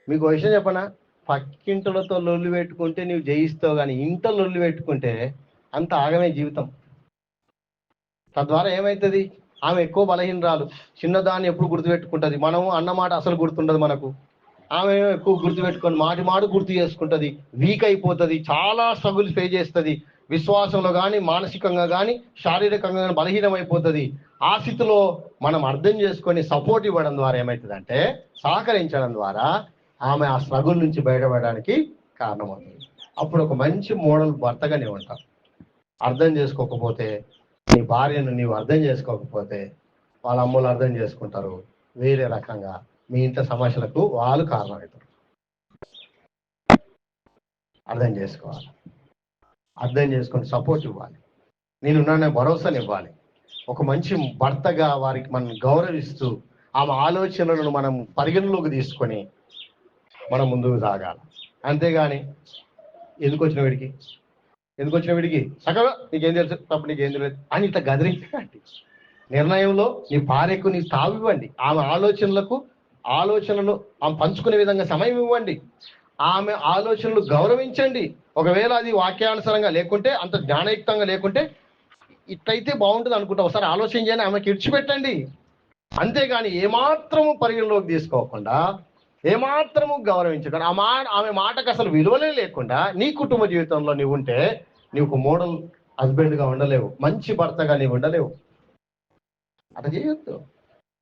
మీకు ఒక విషయం చెప్పనా, పక్కింటులతో లొల్లి పెట్టుకుంటే నువ్వు జయిస్తావు, కానీ ఇంట లొల్లి పెట్టుకుంటే అంత ఆగమే జీవితం. తద్వారా ఏమవుతుంది, ఆమె ఎక్కువ బలహీనరాలు, చిన్నదాన్ని ఎప్పుడు గుర్తుపెట్టుకుంటుంది. మనం అన్నమాట అసలు గుర్తుండదు మనకు. ఆమె ఎక్కువ గుర్తుపెట్టుకొని మాటి గుర్తు చేసుకుంటుంది, వీక్ అయిపోతుంది, చాలా స్ట్రగుల్స్ ఫేస్ చేస్తుంది. విశ్వాసంలో కానీ, మానసికంగా కానీ, శారీరకంగా కానీ బలహీనమైపోతుంది. ఆ స్థితిలో మనం అర్థం చేసుకొని సపోర్ట్ ఇవ్వడం ద్వారా ఏమవుతుందంటే, సహకరించడం ద్వారా ఆమె ఆ స్ట్రగుల్ నుంచి బయటపడడానికి కారణమవుతుంది. అప్పుడు ఒక మంచి మోడల్ భర్తగా నీవు ఉంటావు. అర్థం చేసుకోకపోతే, నీ భార్యను నీవు అర్థం చేసుకోకపోతే వాళ్ళ అమ్మలు అర్థం చేసుకుంటారు, వేరే రకంగా మీ ఇంట్లో సమస్యలకు వాళ్ళు కారణమవుతారు. అర్థం చేసుకోవాలి, అర్థం చేసుకొని సపోర్ట్ ఇవ్వాలి, నేనున్నానే భరోసాని ఇవ్వాలి. ఒక మంచి భర్తగా వారికి మనం గౌరవిస్తూ ఆమె ఆలోచనలను మనం పరిగణలోకి తీసుకొని మనం ముందుకు సాగాలి. అంతేగాని ఎందుకు వచ్చిన వీడికి చక్కగా నీకేం తెలుసు, తప్పు నీకేం తెలియదు అని ఇట్లా గదిరించండి. నిర్ణయంలో నీ భార్యకు నీ తావు ఇవ్వండి. ఆమె ఆలోచనలను ఆమె పంచుకునే విధంగా సమయం ఇవ్వండి. ఆమె ఆలోచనలు గౌరవించండి. ఒకవేళ అది వాక్యానుసారంగా లేకుంటే, అంత జ్ఞానయుక్తంగా లేకుంటే, ఇట్లయితే బాగుంటుంది అనుకుంటా ఒకసారి ఆలోచన చేయని ఆమెకి ఇడిచిపెట్టండి. అంతేగాని ఏమాత్రము పరిగణలోకి తీసుకోకుండా, ఏమాత్రము గౌరవించకుండా, ఆమె మాటకు అసలు విలువలే లేకుండా నీ కుటుంబ జీవితంలో నీవు ఉంటే నీవు మోడల్ హస్బెండ్గా ఉండలేవు, మంచి భర్తగా నీవు ఉండలేవు. అట్లా చేయొద్దు.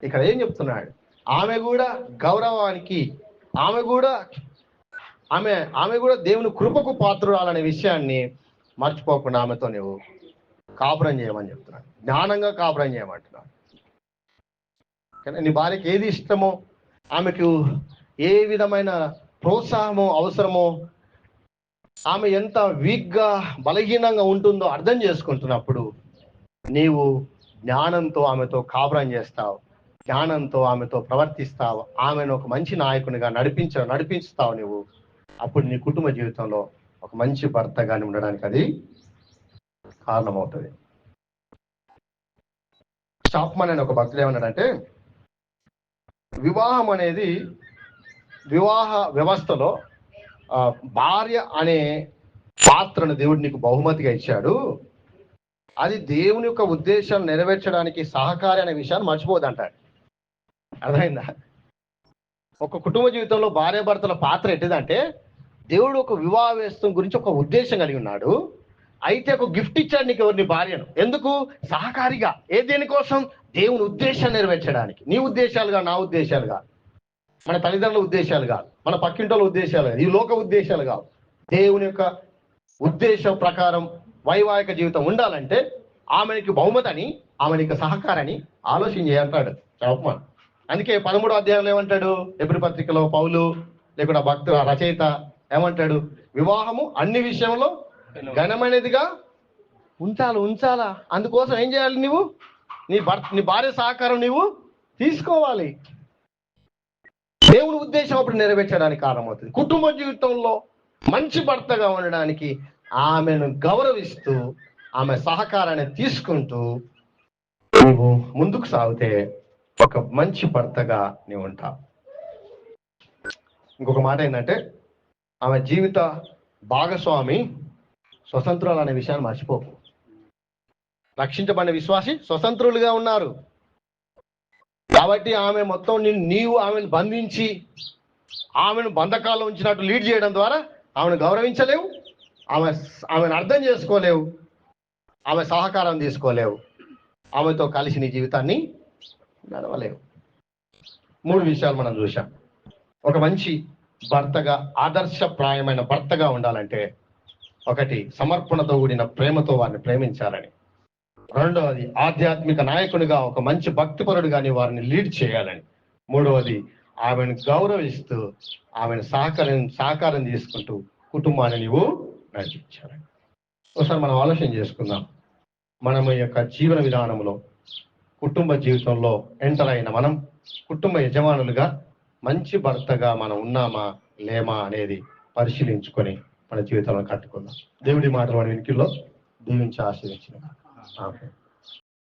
ఇక్కడ ఏం చెప్తున్నాడు, ఆమె కూడా గౌరవానికి, ఆమె కూడా దేవుని కృపకు పాత్రురాలనే విషయాన్ని మర్చిపోకుండా ఆమెతో నువ్వు కాపురం చేయమని చెప్తున్నాడు. జ్ఞానంగా కాపురం చేయమంటున్నాడు. కానీ నీ భార్యకి ఏది ఇష్టమో, ఆమెకు ఏ విధమైన ప్రోత్సాహమో అవసరమో, ఆమె ఎంత వీక్గా బలహీనంగా ఉంటుందో అర్థం చేసుకుంటున్నప్పుడు నీవు జ్ఞానంతో ఆమెతో కాపురం చేస్తావు, జ్ఞానంతో ఆమెతో ప్రవర్తిస్తావు, ఆమెను ఒక మంచి నాయకునిగా నడిపిస్తావు నువ్వు. అప్పుడు నీ కుటుంబ జీవితంలో ఒక మంచి భర్తగాని ఉండడానికి అది కారణమవుతుంది. చాప్మన్ అనే ఒక భక్తుడు ఏమన్నాడంటే, వివాహం అనేది వివాహ వ్యవస్థలో భార్య అనే పాత్రను దేవుడు నీకు బహుమతిగా ఇచ్చాడు. అది దేవుని యొక్క ఉద్దేశాలు నెరవేర్చడానికి సహకారి అనే విషయాన్ని మర్చిపోదంటాడు. అర్థమైందా? ఒక కుటుంబ జీవితంలో భార్యాభర్తల పాత్ర ఎట్టిదంటే, దేవుడు ఒక వివాహ వ్యవస్థ గురించి ఒక ఉద్దేశం కలిగి ఉన్నాడు. అయితే ఒక గిఫ్ట్ ఇచ్చాడు నీకు, ఎవరు? నీ భార్యను. ఎందుకు? సహకారిగా. దేనికోసం? దేవుని ఉద్దేశాన్ని నెరవేర్చడానికి. నీ ఉద్దేశాలుగా, నా ఉద్దేశాలుగా, మన తల్లిదండ్రుల ఉద్దేశాలుగా, మన పక్కింటోళ్ళ ఉద్దేశాలుగా, ఈ లోక ఉద్దేశాలుగా, దేవుని యొక్క ఉద్దేశం ప్రకారం వైవాహిక జీవితం ఉండాలంటే ఆమెకి బహుమతని, ఆమెకి సహకారాన్ని ఆలోచన చేయంటాడు చెప్పమని. అందుకే 13వ అధ్యాయంలో ఏమంటాడు? ఎబ్రీ పత్రికలో పౌలు లేకుండా భక్తు రచయిత ఏమంటాడు? వివాహము అన్ని విషయంలో ఘనమైనదిగా ఉంచాలా. అందుకోసం ఏం చేయాలి? నువ్వు నీ భార్య సహకారం నువ్వు తీసుకోవాలి. దేవుని ఉద్దేశం అప్పుడు నెరవేర్చడానికి కారణమవుతుంది. కుటుంబ జీవితంలో మంచి భర్తగా ఉండడానికి ఆమెను గౌరవిస్తూ, ఆమె సహకారాన్ని తీసుకుంటూ నువ్వు ముందుకు సాగితే ఒక మంచి భర్తగా నీవు ఉంటావు. ఇంకొక మాట ఏంటంటే, ఆమె జీవిత భాగస్వామి స్వతంత్రాలు అనే విషయాన్ని మర్చిపోకు. రక్షించబడిన విశ్వాసి స్వతంత్రులుగా ఉన్నారు కాబట్టి ఆమె మొత్తం నీవు ఆమెను బంధించి ఆమెను బంధకాల్లో ఉంచినట్టు లీడ్ చేయడం ద్వారా ఆమెను గౌరవించలేవు, ఆమెను అర్థం చేసుకోలేవు, ఆమె సహకారం తీసుకోలేవు, ఆమెతో కలిసి నీ జీవితాన్ని నడవలేవు. 3 విషయాలు మనం చూసాం. ఒక మంచి భర్తగా, ఆదర్శప్రాయమైన భర్తగా ఉండాలంటే 1 సమర్పణతో కూడిన ప్రేమతో వారిని ప్రేమించాలని, 2వది ఆధ్యాత్మిక నాయకునిగా, ఒక మంచి భక్తిపరుడుగా వారిని లీడ్ చేయాలని, 3వది ఆమెను గౌరవిస్తూ ఆమెను సహకారం తీసుకుంటూ కుటుంబాన్ని నీవు నడిపించాలని. ఒకసారి మనం ఆలోచన చేసుకుందాం. మనం యొక్క జీవన విధానంలో, కుటుంబ జీవితంలో ఎంటర్ అయిన మనం కుటుంబ యజమానులుగా మంచి భర్తగా మనం ఉన్నామా లేమా అనేది పరిశీలించుకొని మన జీవితంలో కట్టుకుందాం. దేవుడి మాటలు మన వెనుకల్లో దీవించి ఆశీర్వదించిన.